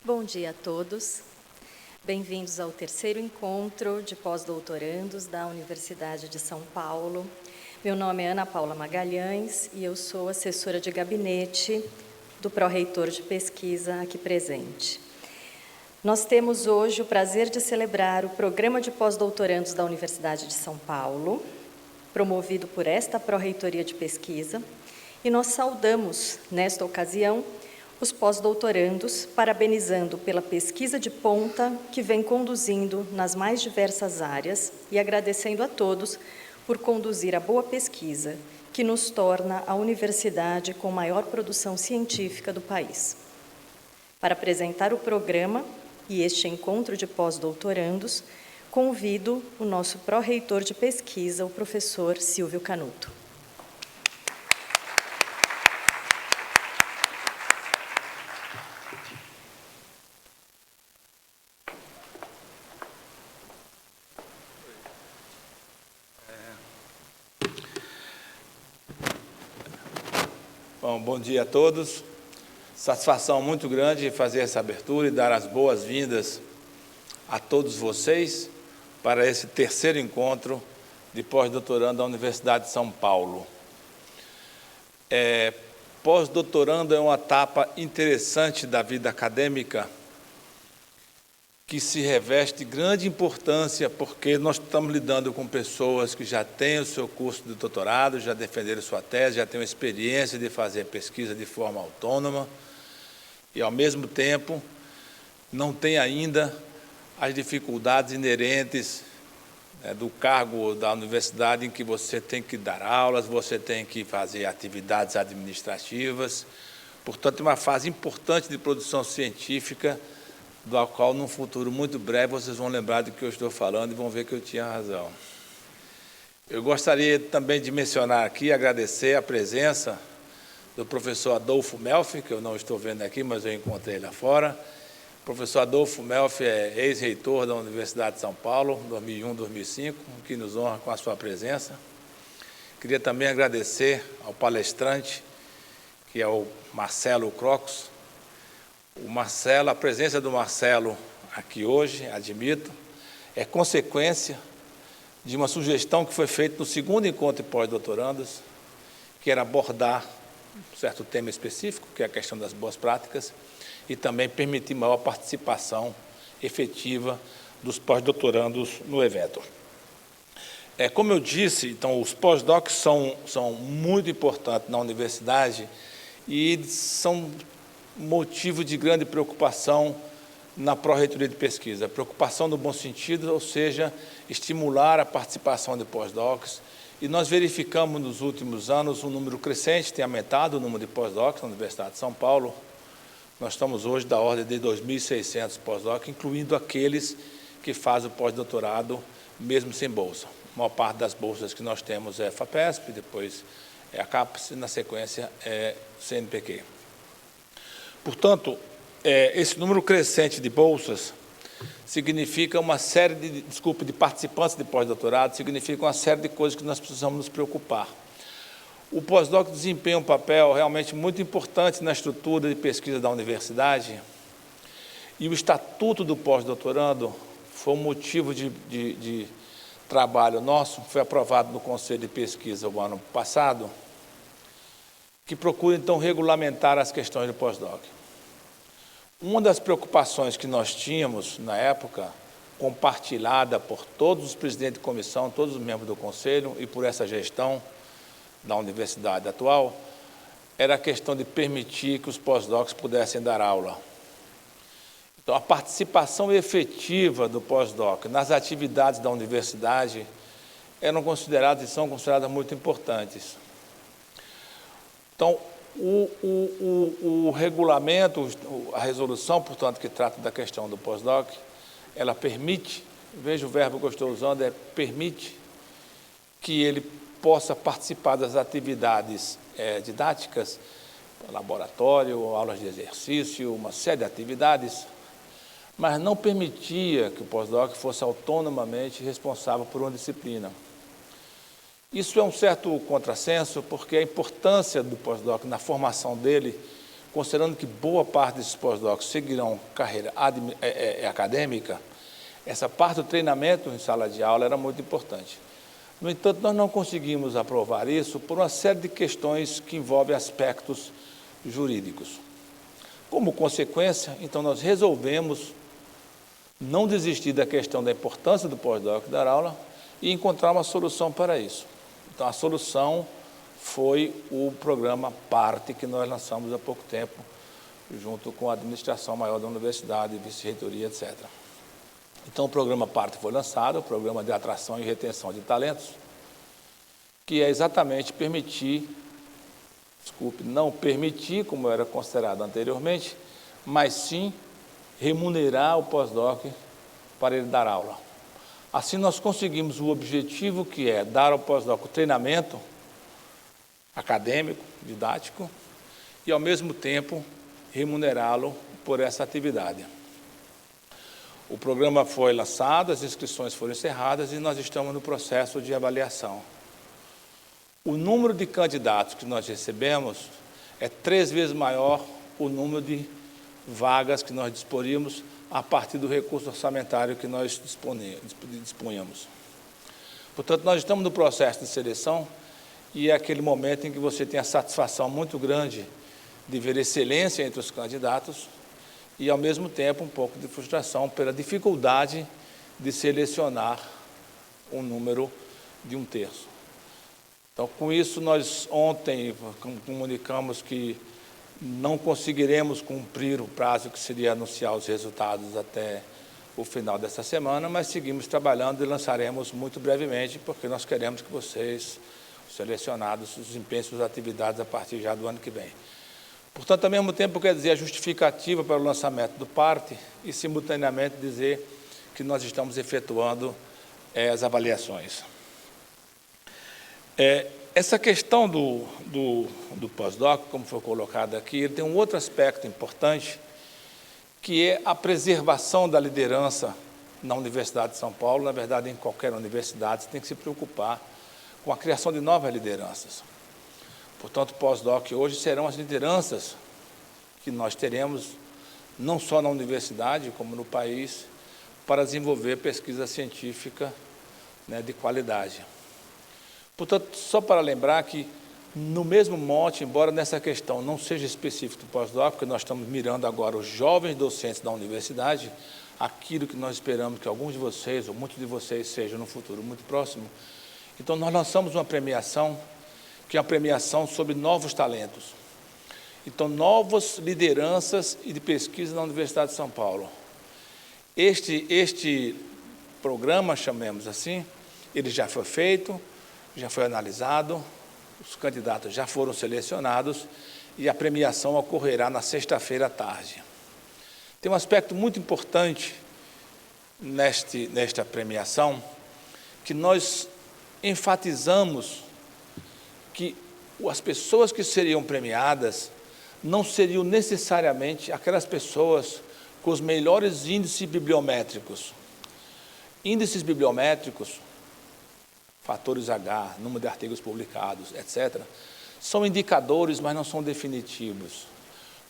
Bom dia a todos. Bem-vindos ao terceiro encontro de pós-doutorandos da Universidade de São Paulo. Meu nome é Ana Paula Magalhães e eu sou assessora de gabinete do pró-reitor de pesquisa aqui presente. Nós temos hoje o prazer de celebrar o Programa de Pós-Doutorandos da Universidade de São Paulo, promovido por esta pró-reitoria de pesquisa, e nós saudamos, nesta ocasião, os pós-doutorandos, parabenizando pela pesquisa de ponta que vem conduzindo nas mais diversas áreas e agradecendo a todos por conduzir a boa pesquisa, que nos torna a universidade com maior produção científica do país. Para apresentar o programa e este encontro de pós-doutorandos, convido o nosso pró-reitor de pesquisa, o professor Silvio Canuto. Bom dia a todos. Satisfação muito grande fazer essa abertura e dar as boas-vindas a todos vocês para esse terceiro encontro de pós-doutorando da Universidade de São Paulo. Pós-doutorando é uma etapa interessante da vida acadêmica que se reveste de grande importância porque nós estamos lidando com pessoas que já têm o seu curso de doutorado, já defenderam sua tese, já têm uma experiência de fazer pesquisa de forma autônoma e, ao mesmo tempo, não tem ainda as dificuldades inerentes do cargo da universidade em que você tem que dar aulas, você tem que fazer atividades administrativas. Portanto, é uma fase importante de produção científica do qual, num futuro muito breve, vocês vão lembrar do que eu estou falando e vão ver que eu tinha razão. Eu gostaria também de mencionar aqui, agradecer a presença do professor Adolfo Melfi, que eu não estou vendo aqui, mas eu encontrei lá fora. O professor Adolfo Melfi é ex-reitor da Universidade de São Paulo, 2001-2005, que nos honra com a sua presença. Queria também agradecer ao palestrante, que é o Marcelo Crocus. A presença do Marcelo aqui hoje, admito, é consequência de uma sugestão que foi feita no segundo encontro de pós-doutorandos, que era abordar um certo tema específico, que é a questão das boas práticas, e também permitir maior participação efetiva dos pós-doutorandos no evento. Como eu disse, então, os pós-docs são muito importantes na universidade e são motivo de grande preocupação na pró-reitoria de pesquisa. Preocupação no bom sentido, ou seja, estimular a participação de pós-docs. E nós verificamos nos últimos anos um número crescente, tem aumentado o número de pós-docs na Universidade de São Paulo. Nós estamos hoje da ordem de 2.600 pós-docs, incluindo aqueles que fazem o pós-doutorado mesmo sem bolsa. A maior parte das bolsas que nós temos é FAPESP, depois é a CAPES e, na sequência, é CNPq. Portanto, esse número crescente de bolsas significa uma série de participantes de pós-doutorado, significa uma série de coisas que nós precisamos nos preocupar. O pós-doc desempenha um papel realmente muito importante na estrutura de pesquisa da universidade e o estatuto do pós-doutorando foi um motivo de trabalho nosso, foi aprovado no Conselho de Pesquisa o ano passado, que procura, então, regulamentar as questões do pós-doc. Uma das preocupações que nós tínhamos, na época, compartilhada por todos os presidentes de comissão, todos os membros do Conselho e por essa gestão da universidade atual, era a questão de permitir que os pós-docs pudessem dar aula. Então, a participação efetiva do pós-doc nas atividades da universidade eram consideradas e são consideradas muito importantes. Então, o regulamento, a resolução, portanto, que trata da questão do pós-doc, ela permite, veja o verbo que eu estou usando, permite que ele possa participar das atividades didáticas, laboratório, aulas de exercício, uma série de atividades, mas não permitia que o pós-doc fosse autonomamente responsável por uma disciplina. Isso é um certo contrassenso, porque a importância do pós-doc na formação dele considerando que boa parte desses pós-docs seguirão carreira acadêmica, essa parte do treinamento em sala de aula era muito importante. No entanto, nós não conseguimos aprovar isso por uma série de questões que envolvem aspectos jurídicos. Como consequência, então, nós resolvemos não desistir da questão da importância do pós-doc dar aula e encontrar uma solução para isso. Então, a solução foi o programa PARTE, que nós lançamos há pouco tempo, junto com a administração maior da universidade, vice-reitoria, etc. Então, o programa PARTE foi lançado, o Programa de Atração e Retenção de Talentos, que é exatamente não permitir, como era considerado anteriormente, mas sim remunerar o pós-doc para ele dar aula. Assim, nós conseguimos o objetivo, que é dar ao pós-doc o treinamento acadêmico, didático, e, ao mesmo tempo, remunerá-lo por essa atividade. O programa foi lançado, as inscrições foram encerradas e nós estamos no processo de avaliação. O número de candidatos que nós recebemos é 3 vezes maior o número de vagas que nós disporíamos a partir do recurso orçamentário que nós dispunhamos. Portanto, nós estamos no processo de seleção e é aquele momento em que você tem a satisfação muito grande de ver excelência entre os candidatos e, ao mesmo tempo, um pouco de frustração pela dificuldade de selecionar um número de 1/3. Então, com isso, nós ontem comunicamos que não conseguiremos cumprir o prazo que seria anunciar os resultados até o final dessa semana, mas seguimos trabalhando e lançaremos muito brevemente, porque nós queremos que vocês, os selecionados, desempenhem suas atividades a partir já do ano que vem. Portanto, ao mesmo tempo, quer dizer a justificativa para o lançamento do PARTE e, simultaneamente, dizer que nós estamos efetuando as avaliações. Essa questão do pós-doc, como foi colocado aqui, ele tem um outro aspecto importante, que é a preservação da liderança na Universidade de São Paulo. Na verdade, em qualquer universidade, você tem que se preocupar com a criação de novas lideranças. Portanto, o pós-doc hoje serão as lideranças que nós teremos, não só na universidade, como no país, para desenvolver pesquisa científica, de qualidade. Portanto, só para lembrar que, no mesmo mote, embora nessa questão não seja específico do pós-doc, porque nós estamos mirando agora os jovens docentes da universidade, aquilo que nós esperamos que alguns de vocês, ou muitos de vocês, sejam no futuro muito próximo. Então, nós lançamos uma premiação, que é uma premiação sobre novos talentos. Então, novas lideranças e de pesquisa na Universidade de São Paulo. Este programa, chamemos assim, ele já foi feito, já foi analisado, os candidatos já foram selecionados e a premiação ocorrerá na sexta-feira à tarde. Tem um aspecto muito importante nesta premiação, que nós enfatizamos que as pessoas que seriam premiadas não seriam necessariamente aquelas pessoas com os melhores índices bibliométricos. Índices bibliométricos, fatores H, número de artigos publicados, etc., são indicadores, mas não são definitivos.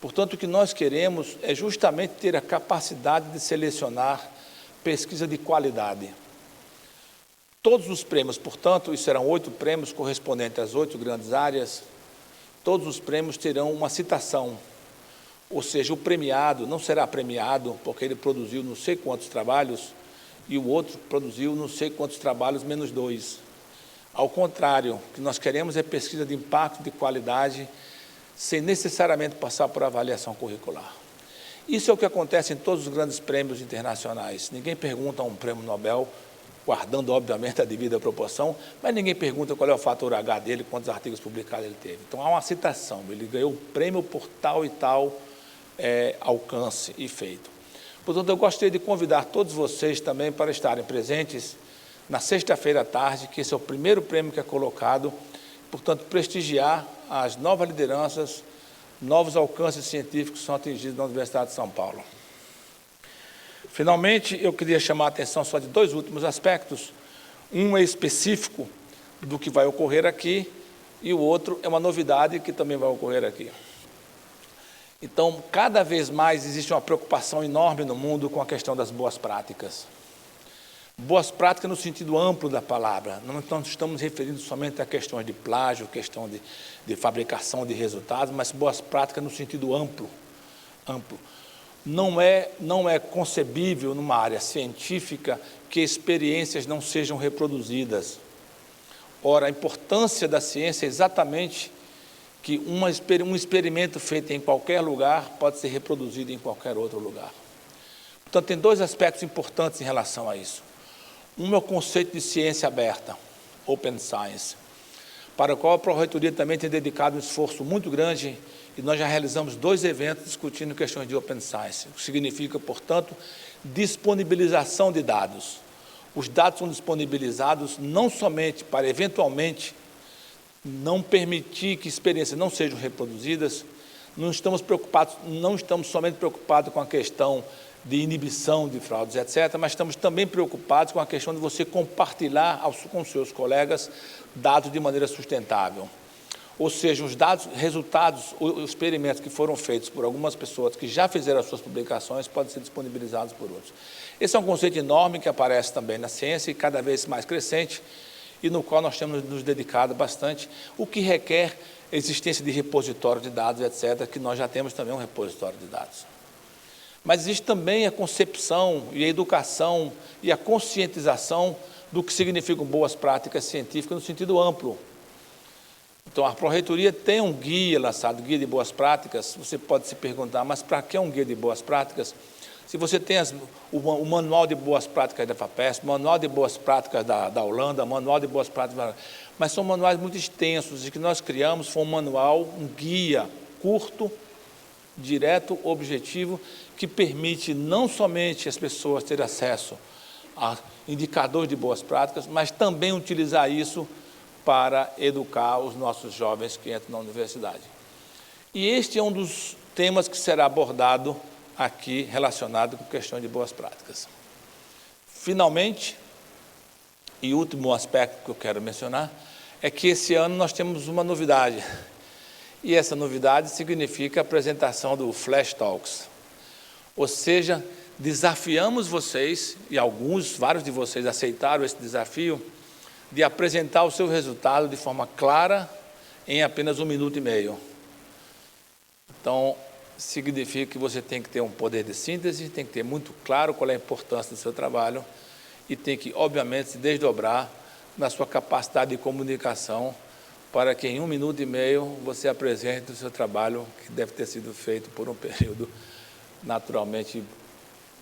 Portanto, o que nós queremos é justamente ter a capacidade de selecionar pesquisa de qualidade. Todos os prêmios, portanto, e serão 8 prêmios correspondentes às 8 grandes áreas, todos os prêmios terão uma citação, ou seja, o premiado não será premiado porque ele produziu não sei quantos trabalhos e o outro produziu não sei quantos trabalhos menos 2. Ao contrário, o que nós queremos é pesquisa de impacto, de qualidade, sem necessariamente passar por avaliação curricular. Isso é o que acontece em todos os grandes prêmios internacionais. Ninguém pergunta a um prêmio Nobel, guardando, obviamente, a devida proporção, mas ninguém pergunta qual é o fator H dele, quantos artigos publicados ele teve. Então, há uma citação, ele ganhou o prêmio por tal e tal alcance e feito. Portanto, eu gostaria de convidar todos vocês também para estarem presentes na sexta-feira à tarde, que esse é o primeiro prêmio que é colocado, portanto, prestigiar as novas lideranças, novos alcances científicos que são atingidos na Universidade de São Paulo. Finalmente, eu queria chamar a atenção só de 2 últimos aspectos. Um é específico do que vai ocorrer aqui e o outro é uma novidade que também vai ocorrer aqui. Então, cada vez mais existe uma preocupação enorme no mundo com a questão das boas práticas. Boas práticas no sentido amplo da palavra. Não estamos referindo somente a questões de plágio, questão de fabricação de resultados, mas boas práticas no sentido amplo. Não é concebível numa área científica que experiências não sejam reproduzidas. Ora, a importância da ciência é exatamente que um experimento feito em qualquer lugar pode ser reproduzido em qualquer outro lugar. Portanto, tem dois aspectos importantes em relação a isso. Um é o conceito de ciência aberta, Open Science, para o qual a Pró-Reitoria também tem dedicado um esforço muito grande, e nós já realizamos 2 eventos discutindo questões de Open Science, o que significa, portanto, disponibilização de dados. Os dados são disponibilizados não somente para, eventualmente, não permitir que experiências não sejam reproduzidas. Não estamos somente preocupados com a questão de inibição de fraudes, etc., mas estamos também preocupados com a questão de você compartilhar com seus colegas dados de maneira sustentável. Ou seja, os dados, resultados, os experimentos que foram feitos por algumas pessoas que já fizeram as suas publicações podem ser disponibilizados por outros. Esse é um conceito enorme que aparece também na ciência e cada vez mais crescente, e no qual nós temos nos dedicado bastante, o que requer a existência de repositório de dados, etc., que nós já temos também um repositório de dados. Mas existe também a concepção e a educação e a conscientização do que significam boas práticas científicas no sentido amplo. Então, a Pró-Reitoria tem um guia lançado, Guia de Boas Práticas. Você pode se perguntar, mas para que um guia de boas práticas? Se você tem o Manual de Boas Práticas da FAPESP, o Manual de Boas Práticas da Holanda, o Manual de Boas Práticas, mas são manuais muito extensos, e que nós criamos foi um manual, um guia curto, direto, objetivo, que permite não somente as pessoas terem acesso a indicadores de boas práticas, mas também utilizar isso para educar os nossos jovens que entram na universidade. E este é um dos temas que será abordado aqui relacionado com questões de boas práticas. Finalmente, e último aspecto que eu quero mencionar, é que esse ano nós temos uma novidade. E essa novidade significa a apresentação do Flash Talks. Ou seja, desafiamos vocês, e vários de vocês aceitaram esse desafio, de apresentar o seu resultado de forma clara em apenas 1 minuto e meio. Então, significa que você tem que ter um poder de síntese, tem que ter muito claro qual é a importância do seu trabalho e tem que, obviamente, se desdobrar na sua capacidade de comunicação para que em 1 minuto e meio você apresente o seu trabalho, que deve ter sido feito por um período naturalmente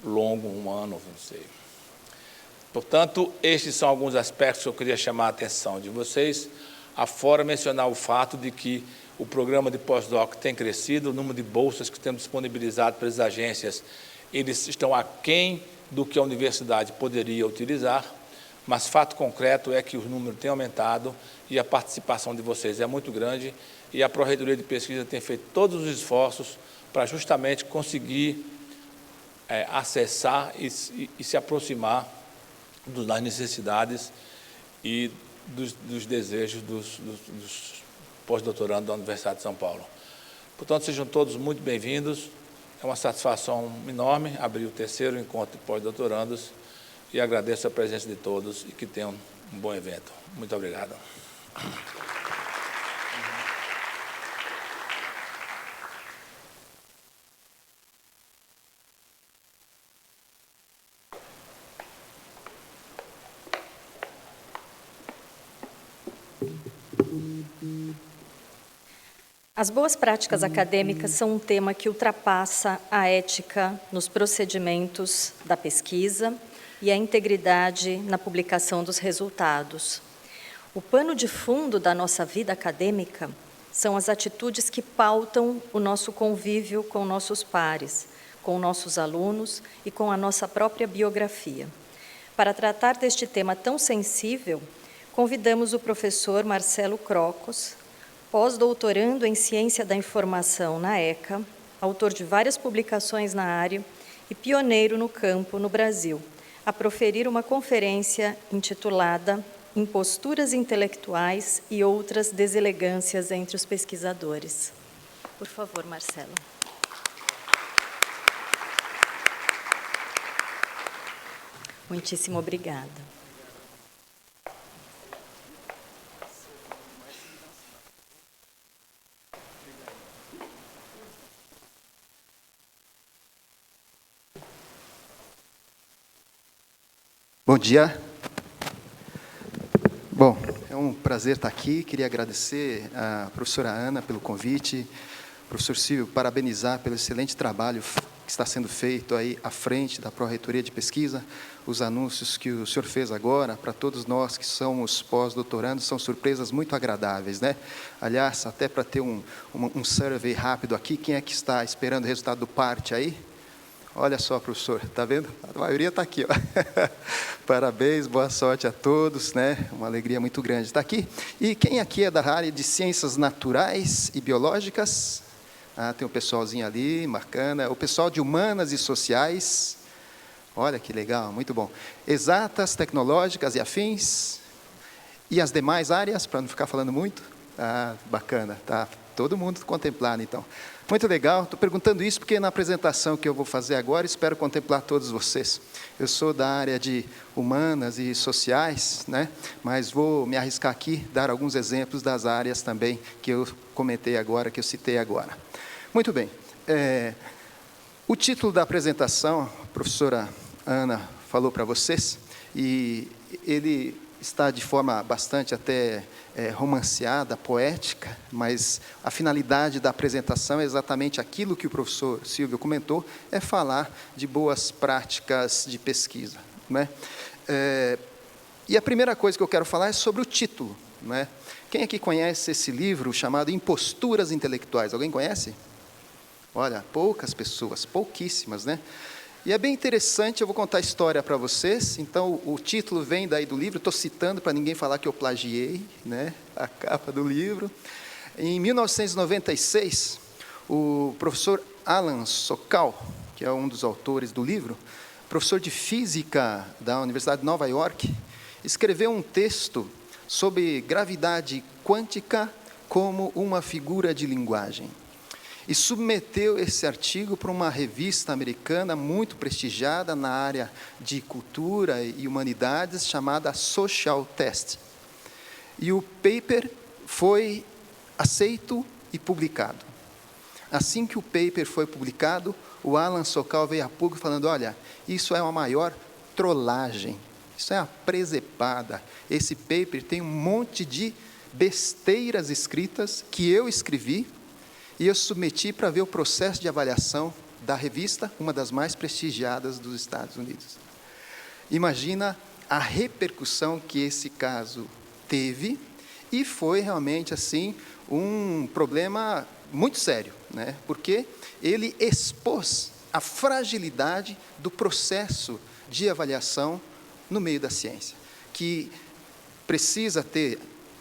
longo, 1 ano, não sei. Portanto, estes são alguns aspectos que eu queria chamar a atenção de vocês, afora mencionar o fato de que o programa de pós-doc tem crescido, o número de bolsas que temos disponibilizado para as agências, eles estão aquém do que a universidade poderia utilizar, mas fato concreto é que o número tem aumentado e a participação de vocês é muito grande, e a Pró-Reitoria de Pesquisa tem feito todos os esforços para justamente conseguir acessar e se aproximar das necessidades e dos desejos dos pós-doutorandos da Universidade de São Paulo. Portanto, sejam todos muito bem-vindos. É uma satisfação enorme abrir o 3º encontro de pós-doutorandos e agradeço a presença de todos e que tenham um bom evento. Muito obrigado. As boas práticas acadêmicas são um tema que ultrapassa a ética nos procedimentos da pesquisa e a integridade na publicação dos resultados. O pano de fundo da nossa vida acadêmica são as atitudes que pautam o nosso convívio com nossos pares, com nossos alunos e com a nossa própria biografia. Para tratar deste tema tão sensível, convidamos o professor Marcelo Crocos, pós-doutorando em Ciência da Informação na ECA, autor de várias publicações na área e pioneiro no campo no Brasil, a proferir uma conferência intitulada Imposturas Intelectuais e Outras Deselegâncias entre os Pesquisadores. Por favor, Marcelo. Muitíssimo obrigada. Bom dia. Bom, é um prazer estar aqui. Queria agradecer à professora Ana pelo convite, professor Silvio, parabenizar pelo excelente trabalho que está sendo feito aí à frente da Pró-Reitoria de Pesquisa. Os anúncios que o senhor fez agora, para todos nós que somos pós-doutorandos, são surpresas muito agradáveis, né? Aliás, até para ter um survey rápido aqui, quem é que está esperando o resultado do PART aí? Olha só, professor, está vendo? A maioria está aqui, ó. Parabéns, boa sorte a todos, né? Uma alegria muito grande estar aqui. E quem aqui é da área de ciências naturais e biológicas? Ah, tem um pessoalzinho ali, bacana. O pessoal de humanas e sociais. Olha que legal, muito bom. Exatas, tecnológicas e afins. E as demais áreas, para não ficar falando muito? Ah, bacana, tá todo mundo contemplado, então. Muito legal, estou perguntando isso porque na apresentação que eu vou fazer agora, espero contemplar todos vocês. Eu sou da área de humanas e sociais, né? Mas vou me arriscar aqui, dar alguns exemplos das áreas também que eu comentei agora, que eu citei agora. Muito bem, o título da apresentação, a professora Ana falou para vocês, e ele está de forma bastante até romanceada, poética, mas a finalidade da apresentação é exatamente aquilo que o professor Silvio comentou, é falar de boas práticas de pesquisa, né? E a primeira coisa que eu quero falar é sobre o título, né? Quem aqui conhece esse livro chamado Imposturas Intelectuais? Alguém conhece? Olha, poucas pessoas, pouquíssimas, né? E é bem interessante, eu vou contar a história para vocês. Então, o título vem daí do livro, estou citando para ninguém falar que eu plagiei, né, a capa do livro. Em 1996, o professor Alan Sokal, que é um dos autores do livro, professor de física da Universidade de Nova York, escreveu um texto sobre gravidade quântica como uma figura de linguagem. E submeteu esse artigo para uma revista americana muito prestigiada na área de cultura e humanidades, chamada Social Test. E o paper foi aceito e publicado. Assim que o paper foi publicado, o Alan Sokal veio a público falando, olha, isso é uma maior trollagem, isso é uma presepada. Esse paper tem um monte de besteiras escritas que eu escrevi, e eu submeti para ver o processo de avaliação da revista, uma das mais prestigiadas dos Estados Unidos. Imagina a repercussão que esse caso teve, e foi realmente assim um problema muito sério, né? Porque ele expôs a fragilidade do processo de avaliação no meio da ciência, que precisa ter,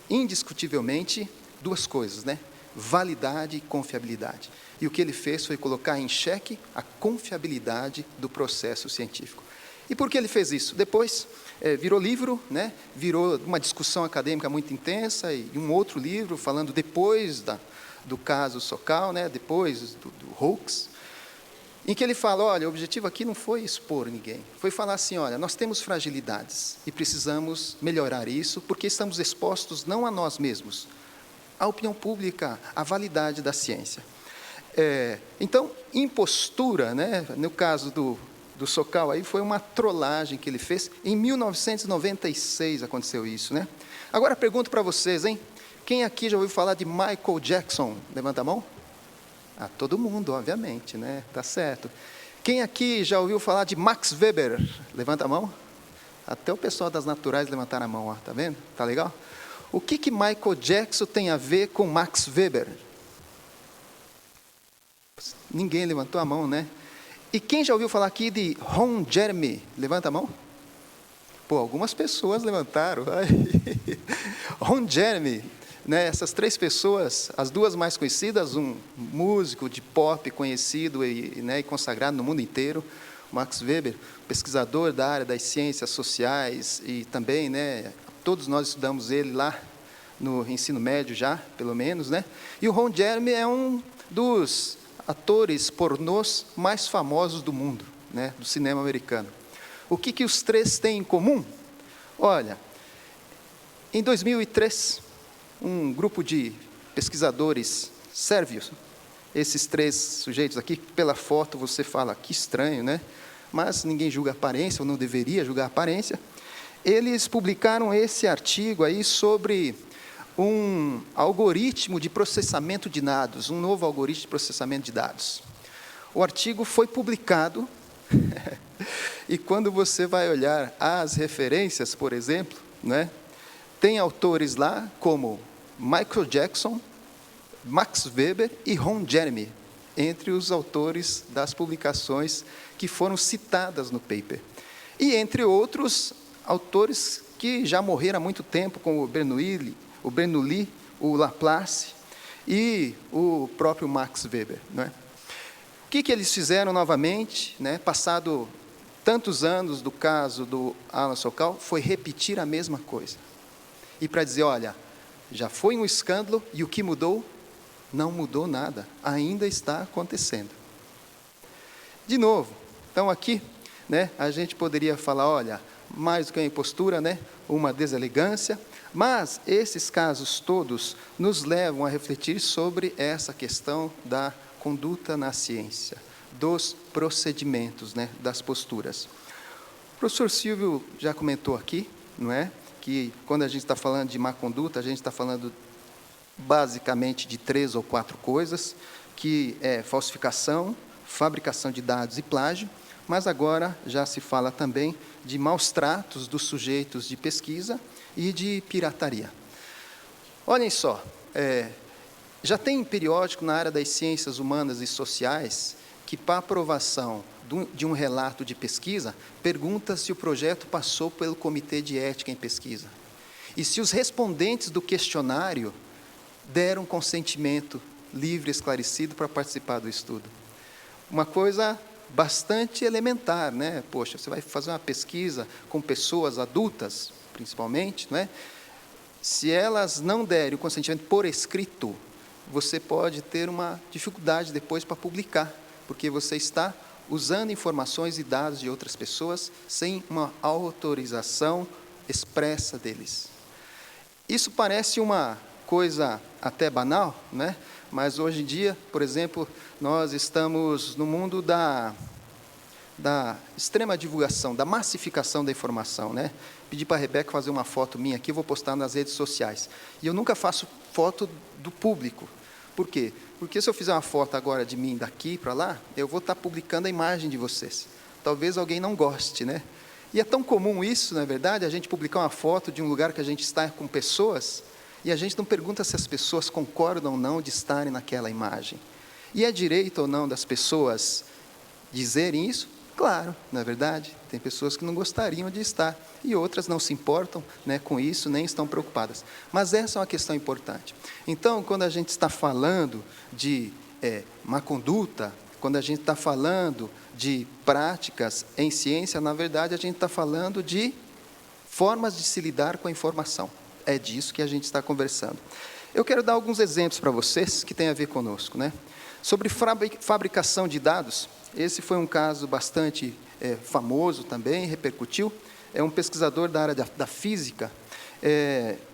indiscutivelmente, duas coisas, né? Validade e confiabilidade. E o que ele fez foi colocar em xeque a confiabilidade do processo científico. E por que ele fez isso? Depois, virou livro, né? Virou uma discussão acadêmica muito intensa, e um outro livro falando depois do caso Sokal, né? Depois do hoax, em que ele fala, olha, o objetivo aqui não foi expor ninguém, foi falar assim, olha, nós temos fragilidades e precisamos melhorar isso, porque estamos expostos não a nós mesmos, a opinião pública, a validade da ciência. Então, impostura, né, no caso do Sokal, aí foi uma trollagem que ele fez. Em 1996 aconteceu isso, né? Agora, pergunto para vocês, hein? Quem aqui já ouviu falar de Michael Jackson? Levanta a mão. Ah, todo mundo, obviamente, né? Tá certo. Quem aqui já ouviu falar de Max Weber? Levanta a mão. Até o pessoal das naturais levantaram a mão, ó, tá vendo? Tá legal? O que Michael Jackson tem a ver com Max Weber? Ninguém levantou a mão, né? E quem já ouviu falar aqui de Ron Jeremy? Levanta a mão. Pô, algumas pessoas levantaram. Ron Jeremy, né? Essas três pessoas, as duas mais conhecidas, um músico de pop conhecido e consagrado no mundo inteiro, Max Weber, pesquisador da área das ciências sociais e também, né, todos nós estudamos ele lá no ensino médio já, pelo menos, né? E o Ron Jeremy é um dos atores pornôs mais famosos do mundo, né, do cinema americano. O que os três têm em comum? Olha, em 2003, um grupo de pesquisadores sérvios, esses três sujeitos aqui, pela foto você fala, que estranho, né? Mas ninguém julga a aparência, ou não deveria julgar a aparência. Eles publicaram esse artigo aí sobre um algoritmo de processamento de dados, um novo algoritmo de processamento de dados. O artigo foi publicado, e quando você vai olhar as referências, por exemplo, né, tem autores lá como Michael Jackson, Max Weber e Ron Jeremy, entre os autores das publicações que foram citadas no paper. E entre outros autores que já morreram há muito tempo, como o Bernoulli, o Laplace e o próprio Max Weber. Né? O que eles fizeram novamente, né, passado tantos anos do caso do Alan Sokal, foi repetir a mesma coisa. E para dizer, olha, já foi um escândalo e o que mudou? Não mudou nada, ainda está acontecendo. De novo, então aqui, né, a gente poderia falar, olha, mais do que uma impostura, né, uma deselegância, mas esses casos todos nos levam a refletir sobre essa questão da conduta na ciência, dos procedimentos, né, das posturas. O professor Silvio já comentou aqui, não é, que quando a gente está falando de má conduta, a gente está falando basicamente de 3 ou 4 coisas, que é falsificação, fabricação de dados e plágio, mas agora já se fala também de maus tratos dos sujeitos de pesquisa e de pirataria. Olhem só, já tem periódico na área das ciências humanas e sociais que, para aprovação de um relato de pesquisa, pergunta se o projeto passou pelo Comitê de Ética em Pesquisa. E se os respondentes do questionário deram consentimento livre e esclarecido para participar do estudo. Uma coisa bastante elementar, né? Poxa, você vai fazer uma pesquisa com pessoas adultas, principalmente, não é? Se elas não derem o consentimento por escrito, você pode ter uma dificuldade depois para publicar, porque você está usando informações e dados de outras pessoas sem uma autorização expressa deles. Isso parece uma coisa até banal, né? Mas hoje em dia, por exemplo, nós estamos no mundo da extrema divulgação, da massificação da informação, né? Pedi para a Rebeca fazer uma foto minha aqui, vou postar nas redes sociais. E eu nunca faço foto do público. Por quê? Porque se eu fizer uma foto agora de mim daqui para lá, eu vou estar publicando a imagem de vocês. Talvez alguém não goste, né? E é tão comum isso, na verdade, a gente publicar uma foto de um lugar que a gente está com pessoas, e a gente não pergunta se as pessoas concordam ou não de estarem naquela imagem. E é direito ou não das pessoas dizerem isso? Claro, na verdade, tem pessoas que não gostariam de estar, e outras não se importam, né, com isso, nem estão preocupadas. Mas essa é uma questão importante. Então, quando a gente está falando de má conduta, quando a gente está falando de práticas em ciência, na verdade, a gente está falando de formas de se lidar com a informação. É disso que a gente está conversando. Eu quero dar alguns exemplos para vocês que têm a ver conosco, né? Sobre fabricação de dados, esse foi um caso bastante famoso também, repercutiu. É um pesquisador da área da física,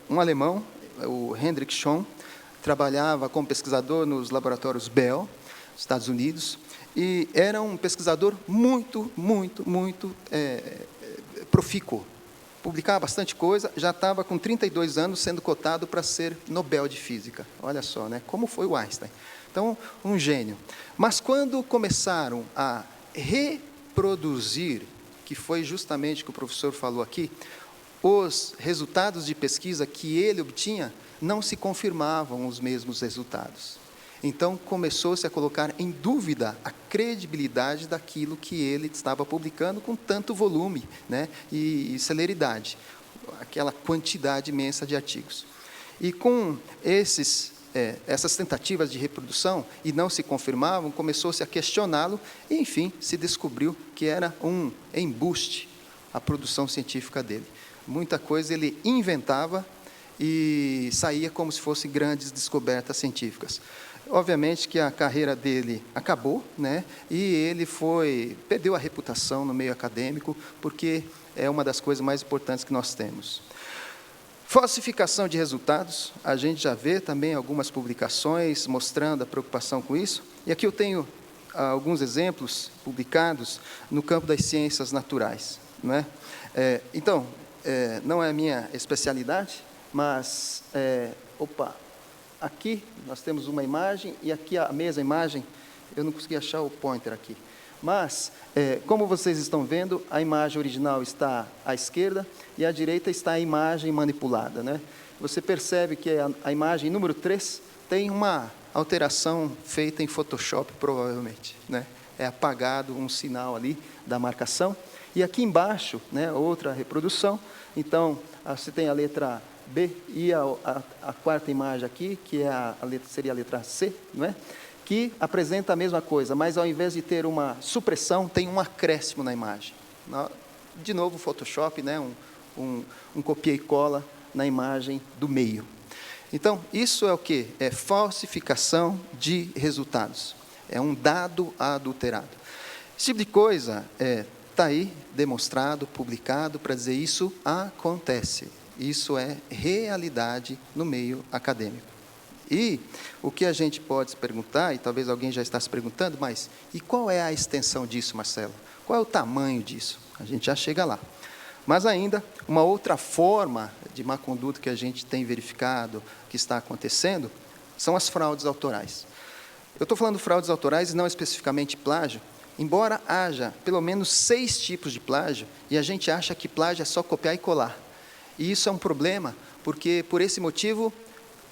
um alemão, o Hendrik Schon, trabalhava como pesquisador nos laboratórios Bell, Estados Unidos, e era um pesquisador muito profícuo. Publicava bastante coisa, já estava com 32 anos sendo cotado para ser Nobel de Física. Olha só, né? Como foi o Einstein. Então, um gênio. Mas quando começaram a reproduzir, que foi justamente o que o professor falou aqui, os resultados de pesquisa que ele obtinha, não se confirmavam os mesmos resultados. Então, começou-se a colocar em dúvida a credibilidade daquilo que ele estava publicando com tanto volume, né, e celeridade, aquela quantidade imensa de artigos. E com essas tentativas de reprodução, e não se confirmavam, começou-se a questioná-lo, e, enfim, se descobriu que era um embuste a produção científica dele. Muita coisa ele inventava e saía como se fossem grandes descobertas científicas. Obviamente que a carreira dele acabou, né? E ele perdeu a reputação no meio acadêmico, porque é uma das coisas mais importantes que nós temos. Falsificação de resultados, a gente já vê também algumas publicações mostrando a preocupação com isso. E aqui eu tenho alguns exemplos publicados no campo das ciências naturais, não é? Então, não é a minha especialidade, mas, aqui nós temos uma imagem, e aqui a mesma imagem, eu não consegui achar o pointer aqui. Mas, como vocês estão vendo, a imagem original está à esquerda e à direita está a imagem manipulada, né? Você percebe que a imagem número 3 tem uma alteração feita em Photoshop, provavelmente, né? É apagado um sinal ali da marcação. E aqui embaixo, né, outra reprodução. Então, você tem a letra B e a quarta imagem aqui, que seria a letra C, não é? Que apresenta a mesma coisa, mas ao invés de ter uma supressão, tem um acréscimo na imagem. De novo, o Photoshop, né? um copia e cola na imagem do meio. Então, isso é o quê? É falsificação de resultados. É um dado adulterado. Esse tipo de coisa está aí demonstrado, publicado, para dizer isso acontece. Isso é realidade no meio acadêmico. E o que a gente pode se perguntar, e talvez alguém já está se perguntando, mas e qual é a extensão disso, Marcelo? Qual é o tamanho disso? A gente já chega lá. Mas ainda, uma outra forma de má conduta que a gente tem verificado que está acontecendo, são as fraudes autorais. Eu estou falando fraudes autorais e não especificamente plágio, embora haja pelo menos 6 tipos de plágio, e a gente acha que plágio é só copiar e colar. E isso é um problema, porque por esse motivo,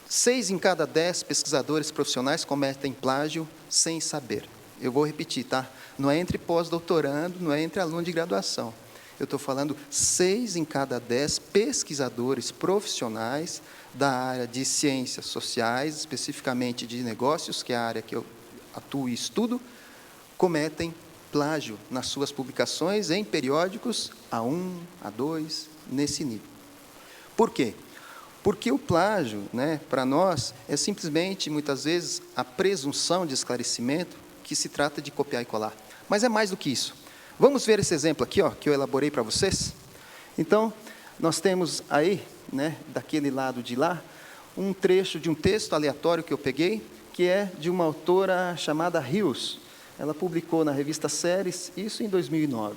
6 em cada 10 pesquisadores profissionais cometem plágio sem saber. Eu vou repetir, tá? Não é entre pós-doutorando, não é entre aluno de graduação. Eu estou falando 6 em cada 10 pesquisadores profissionais da área de ciências sociais, especificamente de negócios, que é a área que eu atuo e estudo, cometem plágio nas suas publicações em periódicos A1, A2, nesse nível. Por quê? Porque o plágio, né, para nós, é simplesmente, muitas vezes, a presunção de esclarecimento que se trata de copiar e colar. Mas é mais do que isso. Vamos ver esse exemplo aqui, que eu elaborei para vocês? Então, nós temos aí, né, daquele lado de lá, um trecho de um texto aleatório que eu peguei, que é de uma autora chamada Rios. Ela publicou na revista Séries, isso em 2009.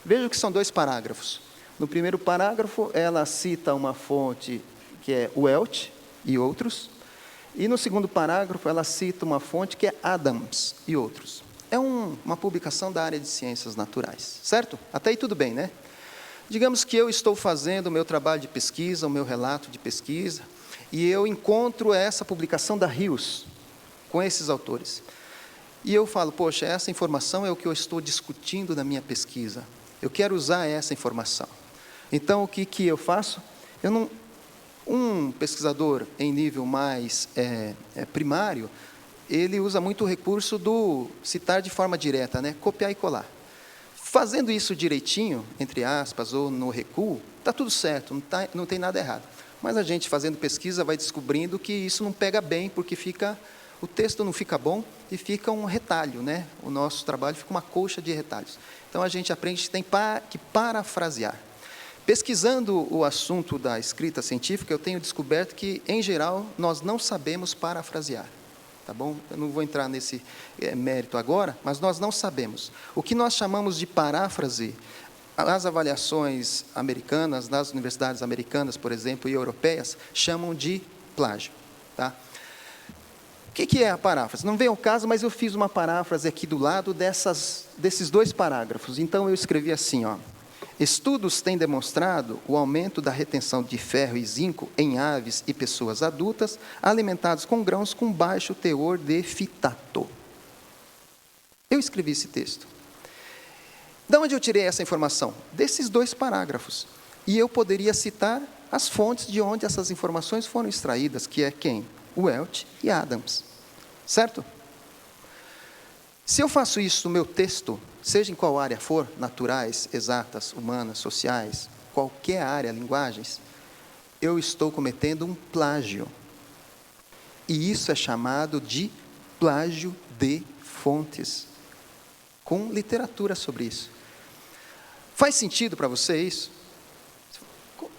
Veja que são 2 parágrafos. No primeiro parágrafo, ela cita uma fonte que é Welch e outros, e no segundo parágrafo ela cita uma fonte que é Adams e outros. É uma publicação da área de ciências naturais, certo? Até aí tudo bem, né? Digamos que eu estou fazendo o meu trabalho de pesquisa, o meu relato de pesquisa, e eu encontro essa publicação da Rios, com esses autores. E eu falo, poxa, essa informação é o que eu estou discutindo na minha pesquisa. Eu quero usar essa informação. Então, o que eu faço? Um pesquisador em nível mais primário, ele usa muito o recurso do citar de forma direta, né? Copiar e colar. Fazendo isso direitinho, entre aspas, ou no recuo, está tudo certo, não tem nada errado. Mas a gente, fazendo pesquisa, vai descobrindo que isso não pega bem, porque o texto não fica bom e fica um retalho, né? O nosso trabalho fica uma colcha de retalhos. Então, a gente aprende que tem que parafrasear. Pesquisando o assunto da escrita científica, eu tenho descoberto que, em geral, nós não sabemos parafrasear. Tá bom? Eu não vou entrar nesse mérito agora, mas nós não sabemos. O que nós chamamos de paráfrase, as avaliações americanas, nas universidades americanas, por exemplo, e europeias, chamam de plágio. Tá? O que é a paráfrase? Não vem ao caso, mas eu fiz uma paráfrase aqui do lado desses 2 parágrafos. Então, eu escrevi assim, estudos têm demonstrado o aumento da retenção de ferro e zinco em aves e pessoas adultas alimentados com grãos com baixo teor de fitato. Eu escrevi esse texto. De onde eu tirei essa informação? Desses 2 parágrafos. E eu poderia citar as fontes de onde essas informações foram extraídas, que é quem? Welch e Adams. Certo? Se eu faço isso no meu texto, seja em qual área for, naturais, exatas, humanas, sociais, qualquer área, linguagens, eu estou cometendo um plágio. E isso é chamado de plágio de fontes, com literatura sobre isso. Faz sentido para você isso?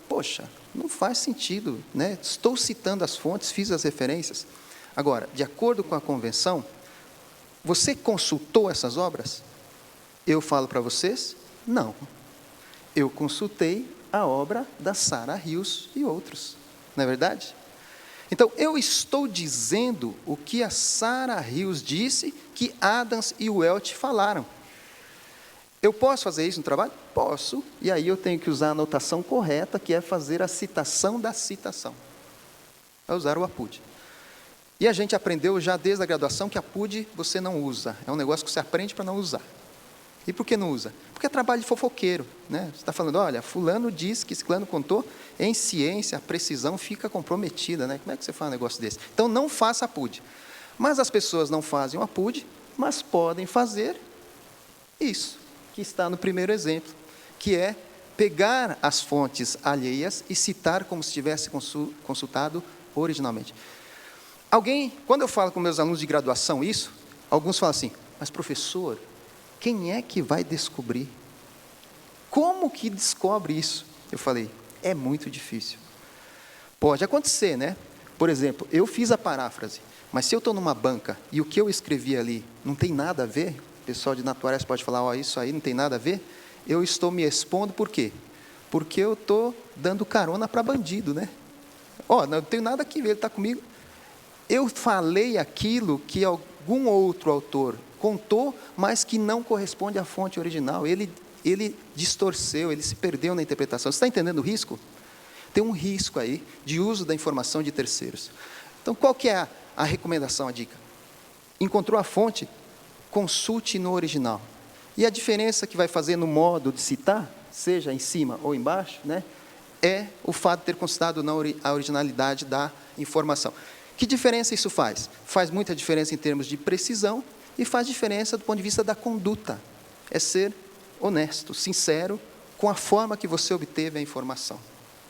Poxa, não faz sentido, né? Estou citando as fontes, fiz as referências. Agora, de acordo com a convenção, você consultou essas obras? Eu falo para vocês, não. Eu consultei a obra da Sarah Hills e outros, não é verdade? Então, eu estou dizendo o que a Sarah Hills disse, que Adams e Welch falaram. Eu posso fazer isso no trabalho? Posso, e aí eu tenho que usar a anotação correta, que é fazer a citação da citação. É usar o APUD. E a gente aprendeu já desde a graduação que APUD você não usa, é um negócio que você aprende para não usar. E por que não usa? Porque é trabalho de fofoqueiro, né? Você está falando, olha, fulano disse que ciclano contou, em ciência a precisão fica comprometida, né? Como é que você faz um negócio desse? Então não faça APUD. Mas as pessoas não fazem o APUD, mas podem fazer isso, que está no primeiro exemplo, que é pegar as fontes alheias e citar como se tivesse consultado originalmente. Quando eu falo com meus alunos de graduação isso, alguns falam assim, mas professor, quem é que vai descobrir? Como que descobre isso? Eu falei, é muito difícil. Pode acontecer, né? Por exemplo, eu fiz a paráfrase, mas se eu estou numa banca e o que eu escrevi ali não tem nada a ver, o pessoal de Naturais pode falar, ó, isso aí não tem nada a ver, eu estou me expondo por quê? Porque eu estou dando carona para bandido, né? Ó, não tem nada que ver, ele está comigo. Eu falei aquilo que algum outro autor contou, mas que não corresponde à fonte original. Ele distorceu, ele se perdeu na interpretação. Você está entendendo o risco? Tem um risco aí de uso da informação de terceiros. Então, qual que é a recomendação, a dica? Encontrou a fonte? Consulte no original. E a diferença que vai fazer no modo de citar, seja em cima ou embaixo, né, é o fato de ter consultado a originalidade da informação. Que diferença isso faz? Faz muita diferença em termos de precisão e faz diferença do ponto de vista da conduta. É ser honesto, sincero com a forma que você obteve a informação.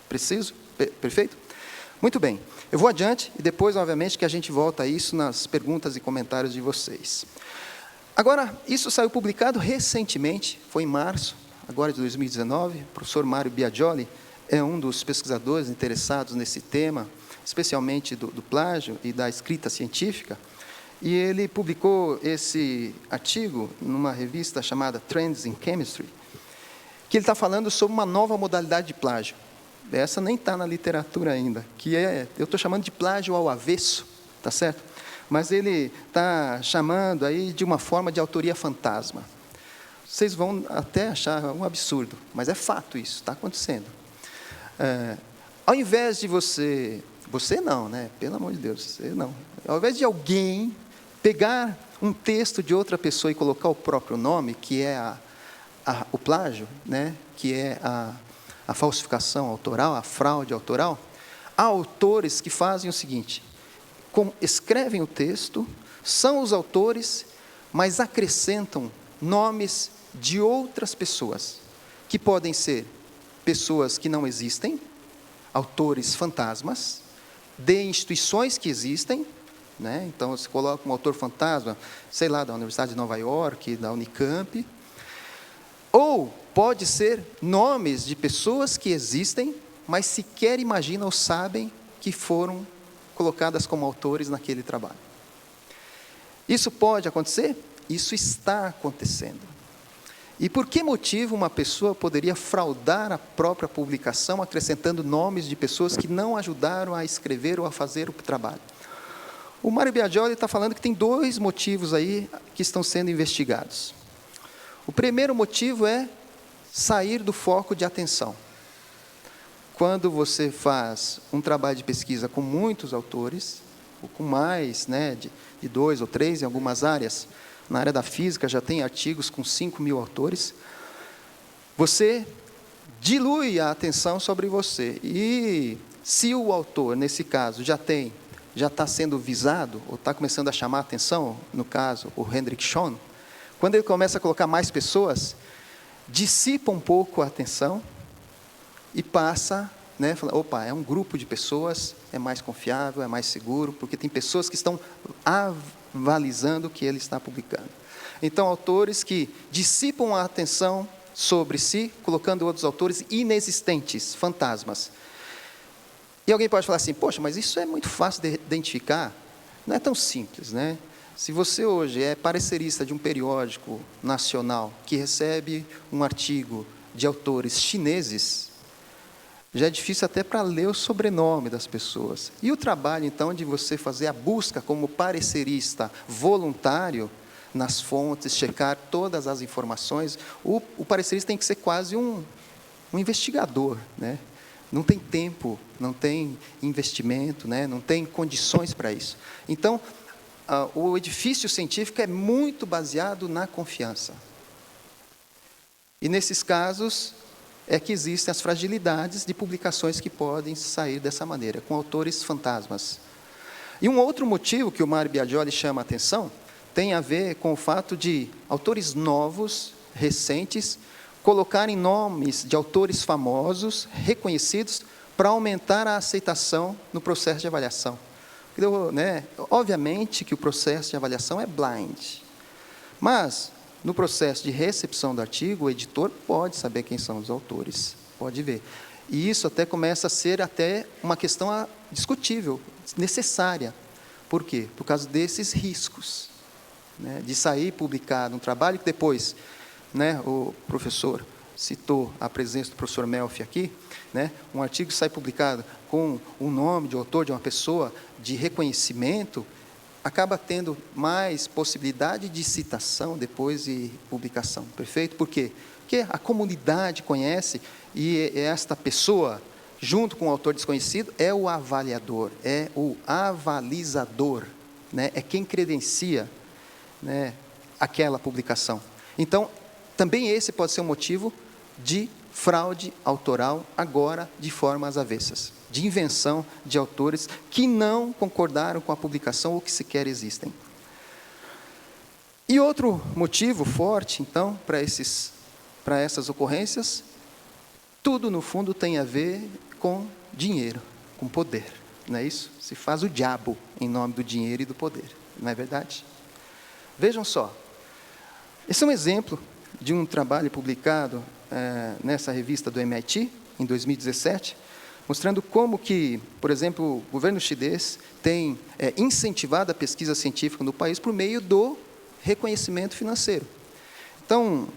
Preciso? Perfeito? Muito bem. Eu vou adiante e depois, obviamente, que a gente volta a isso nas perguntas e comentários de vocês. Agora, isso saiu publicado recentemente, foi em março, agora de 2019. O professor Mário Biagioli é um dos pesquisadores interessados nesse tema, especialmente do plágio e da escrita científica, e ele publicou esse artigo numa revista chamada Trends in Chemistry, que ele está falando sobre uma nova modalidade de plágio. Essa nem está na literatura ainda, que eu estou chamando de plágio ao avesso, tá certo? Mas ele está chamando aí de uma forma de autoria fantasma. Vocês vão até achar um absurdo, mas é fato isso, está acontecendo. Ao invés de você não, né? Pelo amor de Deus, você não. Ao invés de alguém pegar um texto de outra pessoa e colocar o próprio nome, que é o plágio, né? Que é a falsificação autoral, a fraude autoral, há autores que fazem o seguinte, escrevem o texto, são os autores, mas acrescentam nomes de outras pessoas, que podem ser pessoas que não existem, autores fantasmas, de instituições que existem, né? Então, você coloca um autor fantasma, sei lá, da Universidade de Nova York, da Unicamp, ou pode ser nomes de pessoas que existem, mas sequer imaginam ou sabem que foram colocadas como autores naquele trabalho. Isso pode acontecer? Isso está acontecendo. E por que motivo uma pessoa poderia fraudar a própria publicação, acrescentando nomes de pessoas que não ajudaram a escrever ou a fazer o trabalho? O Mário Biagioli está falando que tem 2 motivos aí que estão sendo investigados. O primeiro motivo é sair do foco de atenção. Quando você faz um trabalho de pesquisa com muitos autores, ou com mais, né, de 2 ou 3 em algumas áreas, na área da física já tem artigos com 5.000 autores, você dilui a atenção sobre você. E se o autor, nesse caso, já está sendo visado, ou está começando a chamar a atenção, no caso, o Hendrik Schon, quando ele começa a colocar mais pessoas, dissipa um pouco a atenção e passa, né, fala, opa, é um grupo de pessoas, é mais confiável, é mais seguro, porque tem pessoas que estão avalizando o que ele está publicando. Então, autores que dissipam a atenção sobre si, colocando outros autores inexistentes, fantasmas. E alguém pode falar assim, poxa, mas isso é muito fácil de identificar. Não é tão simples, né? Se você hoje é parecerista de um periódico nacional que recebe um artigo de autores chineses, já é difícil até para ler o sobrenome das pessoas. E o trabalho, então, de você fazer a busca como parecerista voluntário nas fontes, checar todas as informações, o parecerista tem que ser quase um investigador, né? Não tem tempo, não tem investimento, né? Não tem condições para isso. Então, o edifício científico é muito baseado na confiança. E, nesses casos, é que existem as fragilidades de publicações que podem sair dessa maneira, com autores fantasmas. E um outro motivo que o Mário Biagioli chama a atenção tem a ver com o fato de autores novos, recentes, colocarem nomes de autores famosos, reconhecidos, para aumentar a aceitação no processo de avaliação. Né? Obviamente que o processo de avaliação é blind, mas no processo de recepção do artigo, o editor pode saber quem são os autores, pode ver. E isso até começa a ser até uma questão discutível, necessária. Por quê? Por causa desses riscos, né, de sair publicado um trabalho que depois, né, o professor citou a presença do professor Melfi aqui, né, um artigo sai publicado com o nome de autor, de uma pessoa de reconhecimento, acaba tendo mais possibilidade de citação depois de publicação. Perfeito? Por quê? Porque a comunidade conhece e esta pessoa, junto com o autor desconhecido, é o avaliador, é o avalizador, né? É quem credencia, né, aquela publicação. Então, também esse pode ser um motivo de fraude autoral, agora de forma às avessas, de invenção de autores que não concordaram com a publicação ou que sequer existem. E outro motivo forte, então, para essas ocorrências, tudo, no fundo, tem a ver com dinheiro, com poder, não é isso? Se faz o diabo em nome do dinheiro e do poder, não é verdade? Vejam só, esse é um exemplo de um trabalho publicado nessa revista do MIT, em 2017, mostrando como que, por exemplo, o governo chinês tem incentivado a pesquisa científica no país por meio do reconhecimento financeiro. Então,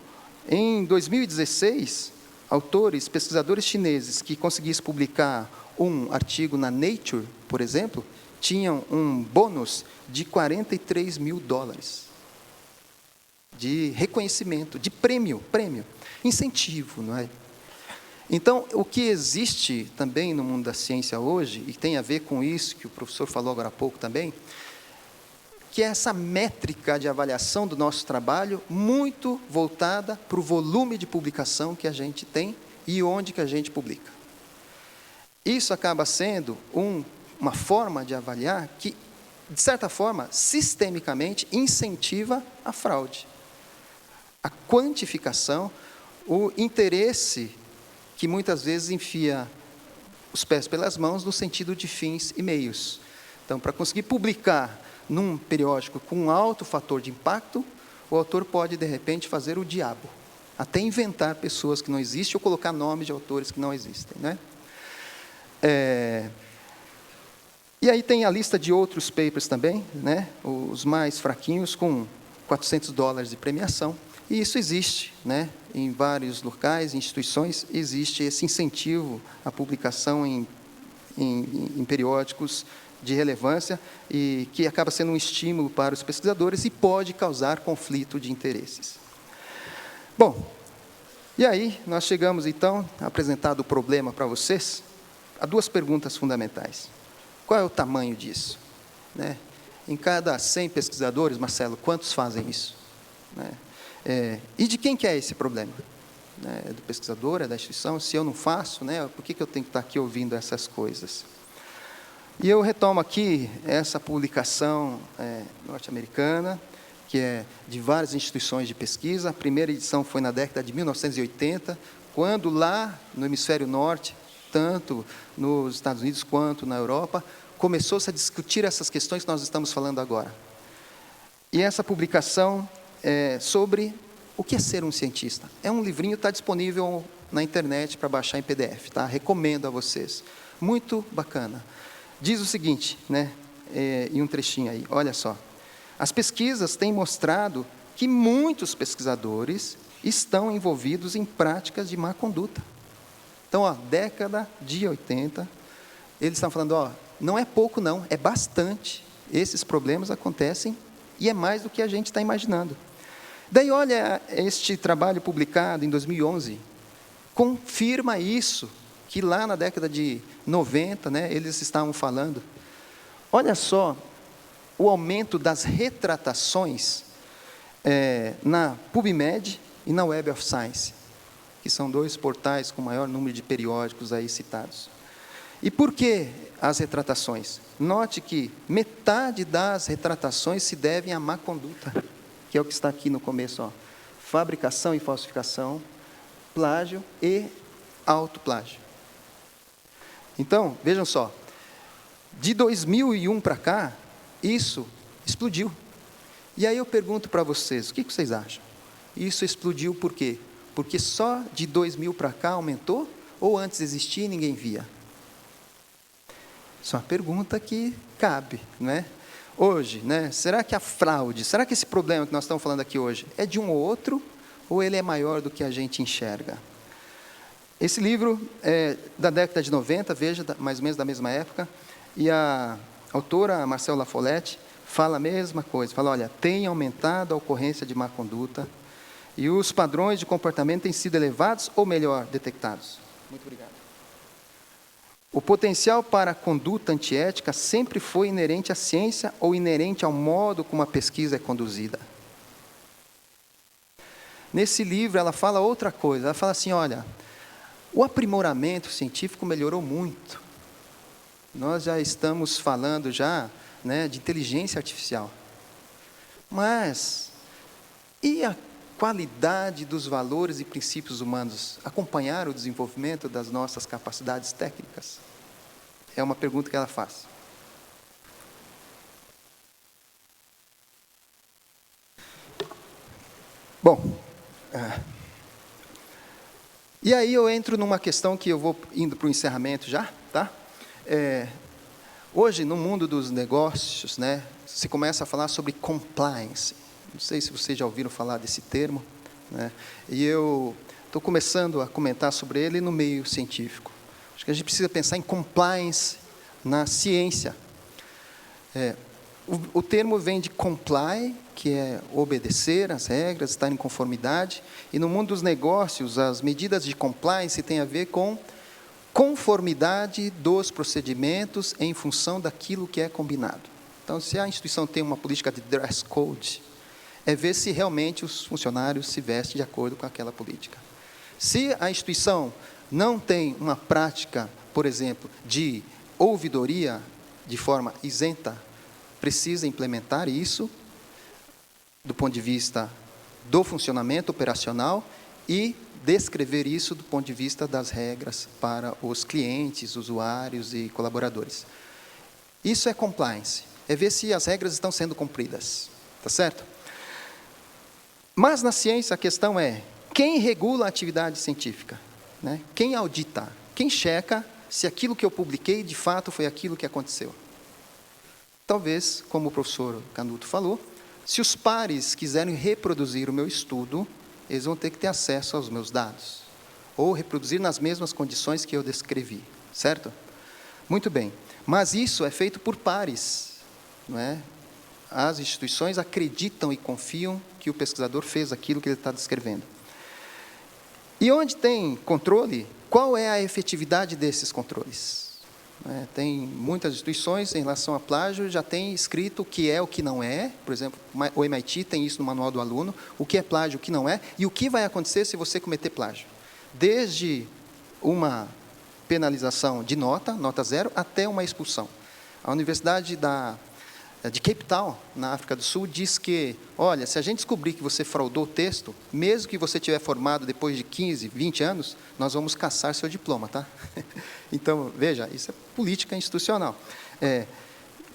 em 2016, autores, pesquisadores chineses que conseguissem publicar um artigo na Nature, por exemplo, tinham um bônus de $43 mil. De reconhecimento, de prêmio, incentivo, não é? Então, o que existe também no mundo da ciência hoje, e tem a ver com isso que o professor falou agora há pouco também, que é essa métrica de avaliação do nosso trabalho, muito voltada para o volume de publicação que a gente tem e onde que a gente publica. Isso acaba sendo uma forma de avaliar que, de certa forma, sistemicamente incentiva a fraude. A quantificação, o interesse que muitas vezes enfia os pés pelas mãos no sentido de fins e meios. Então, para conseguir publicar num periódico com um alto fator de impacto, o autor pode, de repente, fazer o diabo, até inventar pessoas que não existem ou colocar nomes de autores que não existem, né? E aí tem a lista de outros papers também, né? Os mais fraquinhos, com $400 de premiação. E isso existe, né? Em vários locais, instituições, existe esse incentivo à publicação em periódicos de relevância e que acaba sendo um estímulo para os pesquisadores e pode causar conflito de interesses. Bom, e aí nós chegamos, então, apresentado o problema para vocês, a duas perguntas fundamentais. Qual é o tamanho disso? Né? Em cada 100 pesquisadores, Marcelo, quantos fazem isso? Né? E de quem que é esse problema? É do pesquisador, é da instituição? Se eu não faço, né, por que eu tenho que estar aqui ouvindo essas coisas? E eu retomo aqui essa publicação norte-americana, que é de várias instituições de pesquisa. A primeira edição foi na década de 1980, quando lá no hemisfério norte, tanto nos Estados Unidos quanto na Europa, começou-se a discutir essas questões que nós estamos falando agora. E essa publicação é sobre o que é ser um cientista. É um livrinho, está disponível na internet para baixar em PDF, tá? Recomendo a vocês. Muito bacana. Diz o seguinte, né? Em um trechinho aí, olha só. As pesquisas têm mostrado que muitos pesquisadores estão envolvidos em práticas de má conduta. Então, ó, década de 80, eles estão falando, ó, não é pouco não, é bastante. Esses problemas acontecem e é mais do que a gente está imaginando. Daí, olha, este trabalho publicado em 2011, confirma isso, que lá na década de 90, né, eles estavam falando. Olha só, o aumento das retratações na PubMed e na Web of Science, que são 2 portais com maior número de periódicos aí citados. E por que as retratações? Note que metade das retratações se devem à má conduta, que é o que está aqui no começo, ó. Fabricação e falsificação, plágio e autoplágio. Então, vejam só, de 2001 para cá, isso explodiu. E aí eu pergunto para vocês, o que vocês acham? Isso explodiu por quê? Porque só de 2000 para cá aumentou? Ou antes existia e ninguém via? Isso é uma pergunta que cabe, não é? Hoje, né, será que a fraude, será que esse problema que nós estamos falando aqui hoje é de um ou outro, ou ele é maior do que a gente enxerga? Esse livro é da década de 90, veja, mais ou menos da mesma época, e a autora, Marcelle Lafollette, fala a mesma coisa, fala, olha, tem aumentado a ocorrência de má conduta, e os padrões de comportamento têm sido elevados, ou melhor, detectados. Muito obrigado. O potencial para a conduta antiética sempre foi inerente à ciência ou inerente ao modo como a pesquisa é conduzida. Nesse livro, ela fala outra coisa. Ela fala assim, olha, o aprimoramento científico melhorou muito. Nós já estamos falando né, de inteligência artificial. Mas, e a qualidade dos valores e princípios humanos acompanhar o desenvolvimento das nossas capacidades técnicas? É uma pergunta que ela faz. Bom, e aí eu entro numa questão que eu vou indo para o encerramento já, tá? Hoje, no mundo dos negócios, né, se começa a falar sobre compliance. Não sei se vocês já ouviram falar desse termo, né? E eu estou começando a comentar sobre ele no meio científico. Acho que a gente precisa pensar em compliance na ciência. O termo vem de comply, que é obedecer às regras, estar em conformidade, e no mundo dos negócios, as medidas de compliance têm a ver com conformidade dos procedimentos em função daquilo que é combinado. Então, se a instituição tem uma política de dress code, é ver se realmente os funcionários se vestem de acordo com aquela política. Se a instituição não tem uma prática, por exemplo, de ouvidoria de forma isenta, precisa implementar isso do ponto de vista do funcionamento operacional e descrever isso do ponto de vista das regras para os clientes, usuários e colaboradores. Isso é compliance, é ver se as regras estão sendo cumpridas, tá certo? Mas na ciência a questão é, quem regula a atividade científica? Né? Quem audita? Quem checa se aquilo que eu publiquei de fato foi aquilo que aconteceu? Talvez, como o professor Canuto falou, se os pares quiserem reproduzir o meu estudo, eles vão ter que ter acesso aos meus dados, ou reproduzir nas mesmas condições que eu descrevi, certo? Muito bem, mas isso é feito por pares, não é? As instituições acreditam e confiam que o pesquisador fez aquilo que ele está descrevendo. E onde tem controle, qual é a efetividade desses controles? Tem muitas instituições, em relação a plágio, já tem escrito o que é, o que não é. Por exemplo, o MIT tem isso no manual do aluno, o que é plágio, o que não é, e o que vai acontecer se você cometer plágio. Desde uma penalização de nota 0, até uma expulsão. A Universidade de Cape Town, na África do Sul, diz que, olha, se a gente descobrir que você fraudou o texto, mesmo que você tiver formado depois de 15, 20 anos, nós vamos caçar seu diploma, tá? Então, veja, isso é política institucional.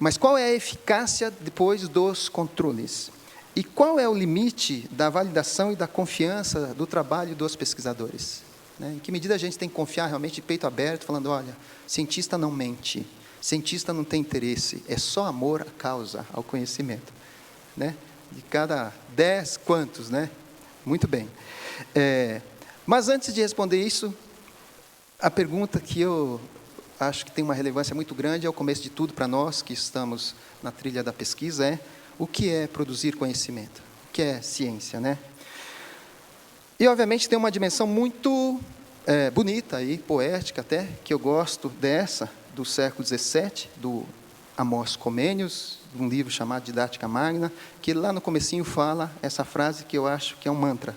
Mas qual é a eficácia depois dos controles? E qual é o limite da validação e da confiança do trabalho dos pesquisadores? Né? Em que medida a gente tem que confiar realmente de peito aberto, falando, olha, cientista não mente, cientista não tem interesse, é só amor à causa, ao conhecimento. Né? De cada 10, quantos, né? Muito bem. Mas antes de responder isso, a pergunta que eu acho que tem uma relevância muito grande, é o começo de tudo para nós que estamos na trilha da pesquisa, é o que é produzir conhecimento? O que é ciência, né? E, obviamente, tem uma dimensão muito bonita, e poética até, que eu gosto dessa, do século XVII, do Amos Comênios, de um livro chamado Didática Magna, que lá no comecinho fala essa frase que eu acho que é um mantra.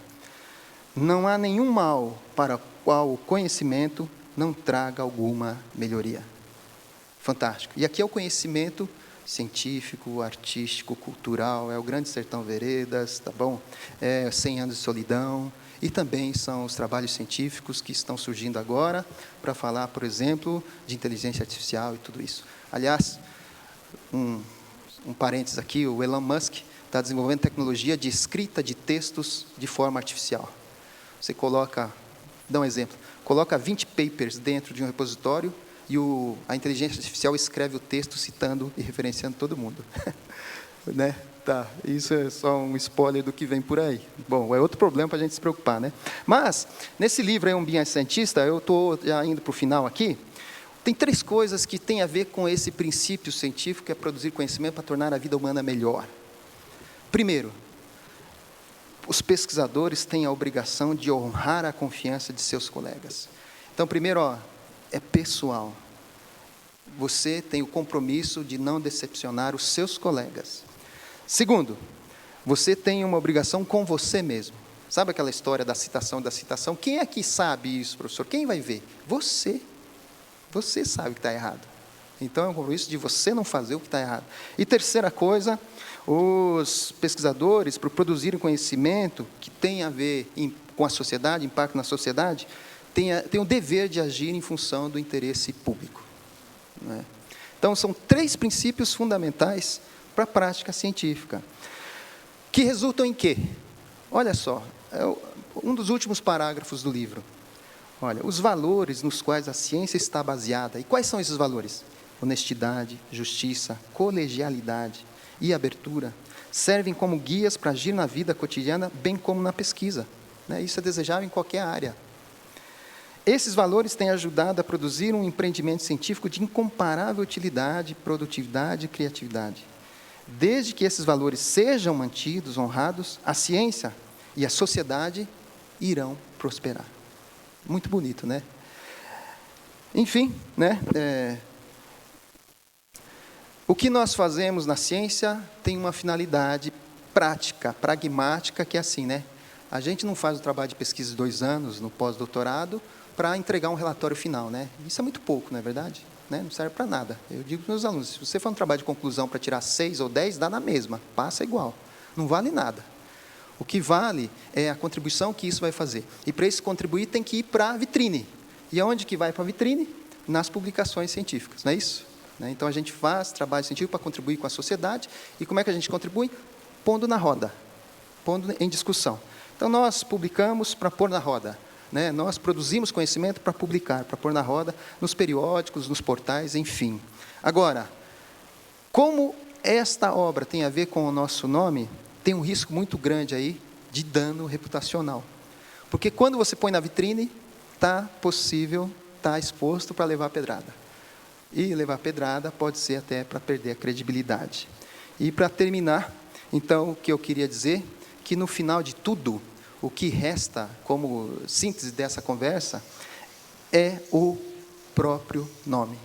Não há nenhum mal para o qual o conhecimento não traga alguma melhoria. Fantástico. E aqui é o conhecimento científico, artístico, cultural, é o Grande Sertão Veredas, tá bom? 100 anos de solidão, e também são os trabalhos científicos que estão surgindo agora para falar, por exemplo, de inteligência artificial e tudo isso. Aliás, um parênteses aqui, o Elon Musk está desenvolvendo tecnologia de escrita de textos de forma artificial. Você coloca, dá um exemplo, coloca 20 papers dentro de um repositório e a inteligência artificial escreve o texto citando e referenciando todo mundo. Né? Tá, isso é só um spoiler do que vem por aí. Bom, é outro problema para a gente se preocupar, né? Mas, nesse livro, Um Bias Cientista, eu estou já indo para o final aqui, tem 3 coisas que têm a ver com esse princípio científico, que é produzir conhecimento para tornar a vida humana melhor. Primeiro, os pesquisadores têm a obrigação de honrar a confiança de seus colegas. Então, primeiro, é pessoal. Você tem o compromisso de não decepcionar os seus colegas. Segundo, você tem uma obrigação com você mesmo. Sabe aquela história da citação? Quem é que sabe isso, professor? Quem vai ver? Você. Você sabe que está errado. Então, é um compromisso de você não fazer o que está errado. E terceira coisa, os pesquisadores, para produzirem conhecimento que tem a ver com a sociedade, impacto na sociedade, têm o dever de agir em função do interesse público. Né? Então, são 3 princípios fundamentais para a prática científica, que resultam em quê? Olha só, um dos últimos parágrafos do livro. Olha, os valores nos quais a ciência está baseada. E quais são esses valores? Honestidade, justiça, colegialidade e abertura servem como guias para agir na vida cotidiana, bem como na pesquisa. Né? Isso é desejável em qualquer área. Esses valores têm ajudado a produzir um empreendimento científico de incomparável utilidade, produtividade e criatividade. Desde que esses valores sejam mantidos, honrados, a ciência e a sociedade irão prosperar. Muito bonito, né? Enfim, né? O que nós fazemos na ciência tem uma finalidade prática, pragmática, que é assim, né? A gente não faz o trabalho de pesquisa de 2 anos no pós-doutorado para entregar um relatório final, né? Isso é muito pouco, não é verdade? Né? Não serve para nada. Eu digo para os meus alunos, se você for um trabalho de conclusão para tirar 6 ou 10, dá na mesma, passa igual. Não vale nada. O que vale é a contribuição que isso vai fazer. E para isso contribuir tem que ir para a vitrine. E aonde que vai para a vitrine? Nas publicações científicas, não é isso? Então, a gente faz trabalho científico para contribuir com a sociedade. E como é que a gente contribui? Pondo na roda, pondo em discussão. Então, nós publicamos para pôr na roda. Né? Nós produzimos conhecimento para publicar, para pôr na roda, nos periódicos, nos portais, enfim. Agora, como esta obra tem a ver com o nosso nome, tem um risco muito grande aí de dano reputacional. Porque quando você põe na vitrine, está possível, está exposto para levar pedrada. E levar pedrada pode ser até para perder a credibilidade. E para terminar, então, o que eu queria dizer, que no final de tudo, o que resta como síntese dessa conversa é o próprio nome.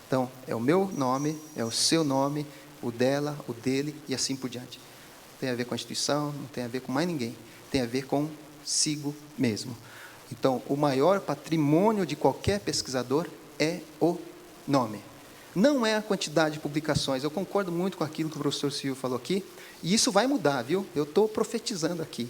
Então, é o meu nome, é o seu nome, o dela, o dele e assim por diante. Não tem a ver com a instituição, não tem a ver com mais ninguém. Tem a ver consigo mesmo. Então, o maior patrimônio de qualquer pesquisador é o nome. Não é a quantidade de publicações. Eu concordo muito com aquilo que o professor Silvio falou aqui. E isso vai mudar, viu? Eu estou profetizando aqui.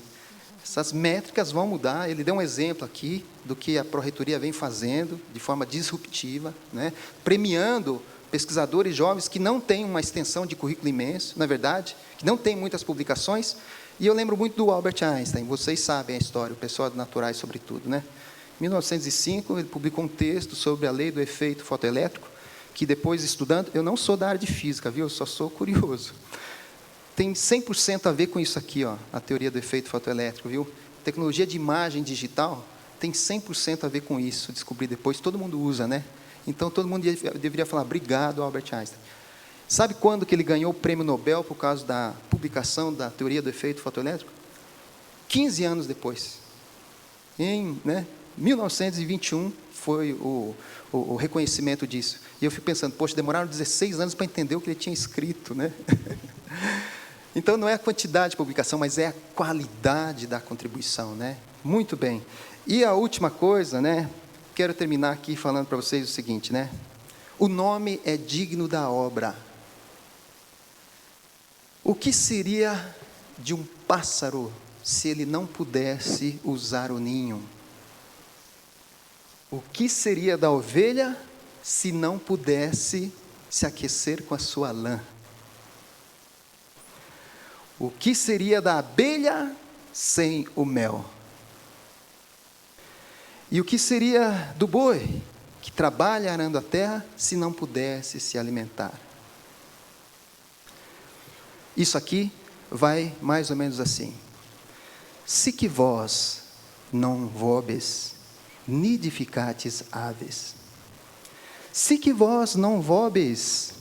Essas métricas vão mudar. Ele deu um exemplo aqui do que a Pró-Reitoria vem fazendo de forma disruptiva, né? Premiando pesquisadores jovens que não têm uma extensão de currículo imenso, na verdade, que não têm muitas publicações. E eu lembro muito do Albert Einstein, vocês sabem a história, o pessoal de naturais sobretudo, né? Em 1905, ele publicou um texto sobre a lei do efeito fotoelétrico, que depois, estudando, eu não sou da área de física, viu? Eu só sou curioso. Tem 100% a ver com isso aqui, ó, a teoria do efeito fotoelétrico, viu? Tecnologia de imagem digital tem 100% a ver com isso, descobri depois, todo mundo usa, né? Então, todo mundo deveria falar, obrigado, Albert Einstein. Sabe quando que ele ganhou o prêmio Nobel por causa da publicação da teoria do efeito fotoelétrico? 15 anos depois. Em 1921 foi o reconhecimento disso. E eu fico pensando, poxa, demoraram 16 anos para entender o que ele tinha escrito, né? Então, não é a quantidade de publicação, mas é a qualidade da contribuição, né? Muito bem. E a última coisa, né? Quero terminar aqui falando para vocês o seguinte, né? O nome é digno da obra. O que seria de um pássaro se ele não pudesse usar o ninho? O que seria da ovelha se não pudesse se aquecer com a sua lã? O que seria da abelha sem o mel? E o que seria do boi, que trabalha arando a terra, se não pudesse se alimentar? Isso aqui vai mais ou menos assim. Sic vos non vobis, nidificatis aves. Sic vos non vobis,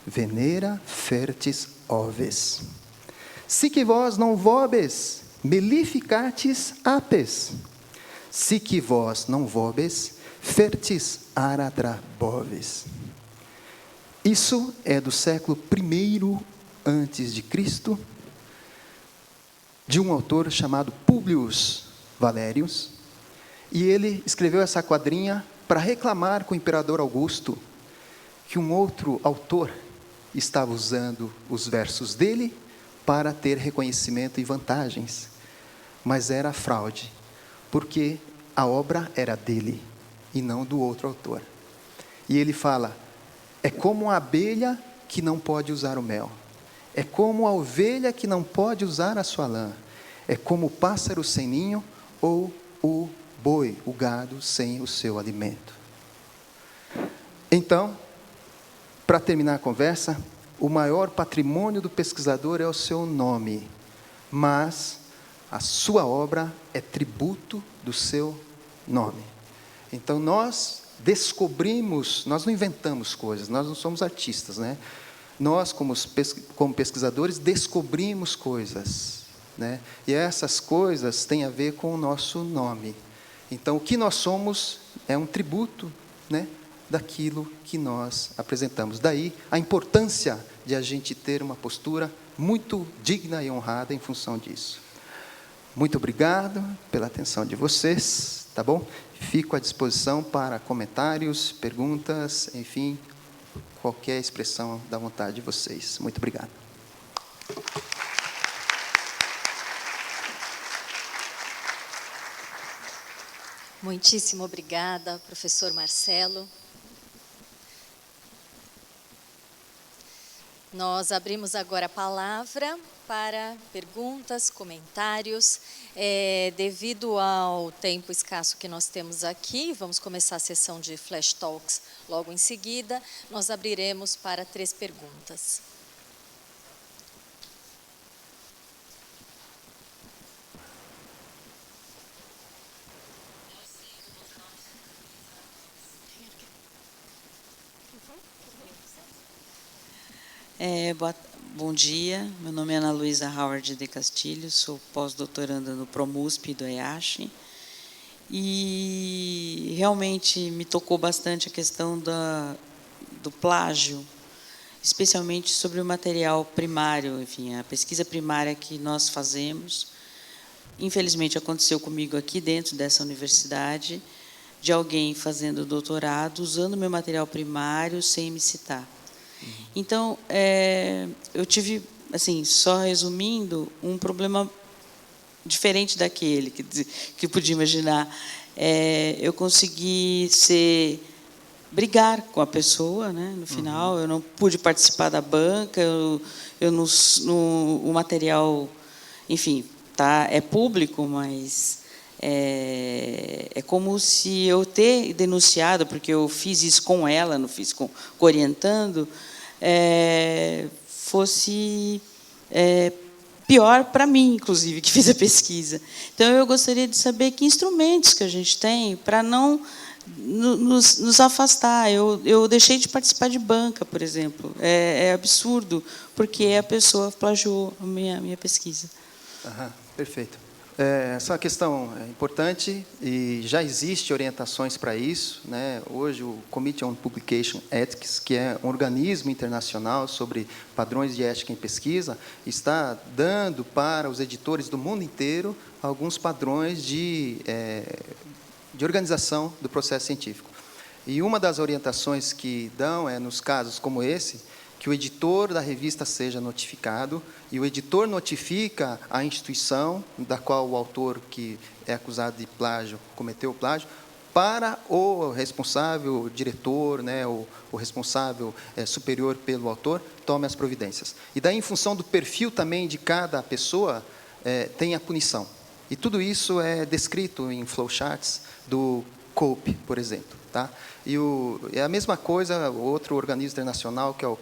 venera fertis oves. Sic vos non vobis, melificatis apes. Sic vos non vobis, fertis aradra boves. Isso é do século I antes de Cristo, de um autor chamado Publius Valerius, e ele escreveu essa quadrinha para reclamar com o imperador Augusto que um outro autor estava usando os versos dele para ter reconhecimento e vantagens, mas era fraude, porque a obra era dele e não do outro autor. E ele fala, é como a abelha que não pode usar o mel, é como a ovelha que não pode usar a sua lã, é como o pássaro sem ninho ou o boi, o gado sem o seu alimento. Então, para terminar a conversa, o maior patrimônio do pesquisador é o seu nome, mas a sua obra é tributo do seu nome. Então, nós descobrimos, nós não inventamos coisas, nós não somos artistas, né? Nós, como pesquisadores, descobrimos coisas, né? E essas coisas têm a ver com o nosso nome. Então, o que nós somos é um tributo, né, daquilo que nós apresentamos. Daí, a importância de a gente ter uma postura muito digna e honrada em função disso. Muito obrigado pela atenção de vocês, tá bom? Fico à disposição para comentários, perguntas, enfim, qualquer expressão da vontade de vocês. Muito obrigado. Muitíssimo obrigada, professor Marcelo. Nós abrimos agora a palavra para perguntas, comentários. Devido ao tempo escasso que nós temos aqui, vamos começar a sessão de Flash Talks logo em seguida. Nós abriremos para 3 perguntas. Bom dia, meu nome é Ana Luísa Howard de Castilho, sou pós-doutoranda no ProMUSP do EASH, e realmente me tocou bastante a questão do plágio, especialmente sobre o material primário, enfim, a pesquisa primária que nós fazemos. Infelizmente, aconteceu comigo aqui dentro dessa universidade, de alguém fazendo doutorado, usando meu material primário sem me citar. Então, eu tive, assim, só resumindo, um problema diferente daquele que podia imaginar. Eu consegui ser brigar com a pessoa, né? No final, eu não pude participar da banca, o material, enfim, é público, mas é como se eu ter denunciado, porque eu fiz isso com ela, não fiz orientando, fosse pior para mim, inclusive, que fiz a pesquisa. Então, eu gostaria de saber que instrumentos que a gente tem para não nos afastar. Eu deixei de participar de banca, por exemplo. É absurdo, porque a pessoa plagiou a minha pesquisa. Perfeito. Essa questão é importante e já existe orientações para isso, né? Hoje, o Committee on Publication Ethics, que é um organismo internacional sobre padrões de ética em pesquisa, está dando para os editores do mundo inteiro alguns padrões de organização do processo científico. E uma das orientações que dão nos casos como esse, que o editor da revista seja notificado, e o editor notifica a instituição da qual o autor que é acusado de plágio cometeu o plágio, para o responsável, o diretor, né, o responsável superior pelo autor, tome as providências. E daí, em função do perfil também de cada pessoa, tem a punição. E tudo isso é descrito em flowcharts do COPE, por exemplo. Tá? E é a mesma coisa, outro organismo internacional, que é o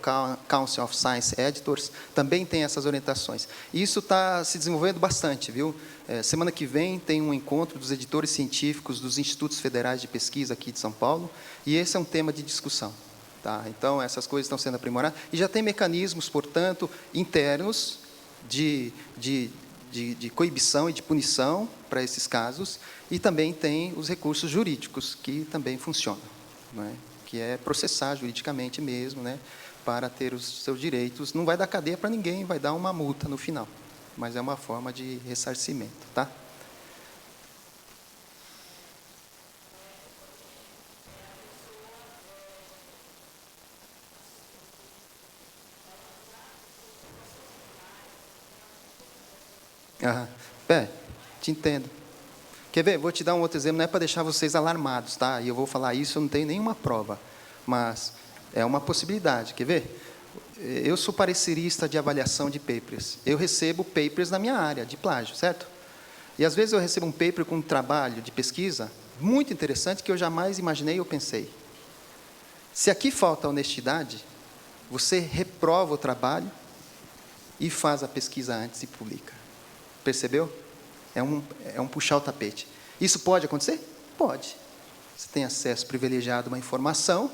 Council of Science Editors, também tem essas orientações. E isso está se desenvolvendo bastante, viu? Semana que vem tem um encontro dos editores científicos dos institutos federais de pesquisa aqui de São Paulo, e esse é um tema de discussão. Tá? Então, essas coisas estão sendo aprimoradas, e já tem mecanismos, portanto, internos de coibição e de punição para esses casos, e também tem os recursos jurídicos, que também funcionam, não é? Que é processar juridicamente mesmo, né, para ter os seus direitos. Não vai dar cadeia para ninguém, vai dar uma multa no final, mas é uma forma de ressarcimento. Tá? Te entendo. Quer ver? Vou te dar um outro exemplo, não é para deixar vocês alarmados, tá? E eu vou falar isso, eu não tenho nenhuma prova, mas é uma possibilidade. Quer ver? Eu sou parecerista de avaliação de papers. Eu recebo papers na minha área, de plágio, certo? E, às vezes, eu recebo um paper com um trabalho de pesquisa muito interessante que eu jamais imaginei ou pensei. Se aqui falta honestidade, você reprova o trabalho e faz a pesquisa antes e publica. Percebeu? É um puxar o tapete. Isso pode acontecer? Pode. Você tem acesso privilegiado a uma informação.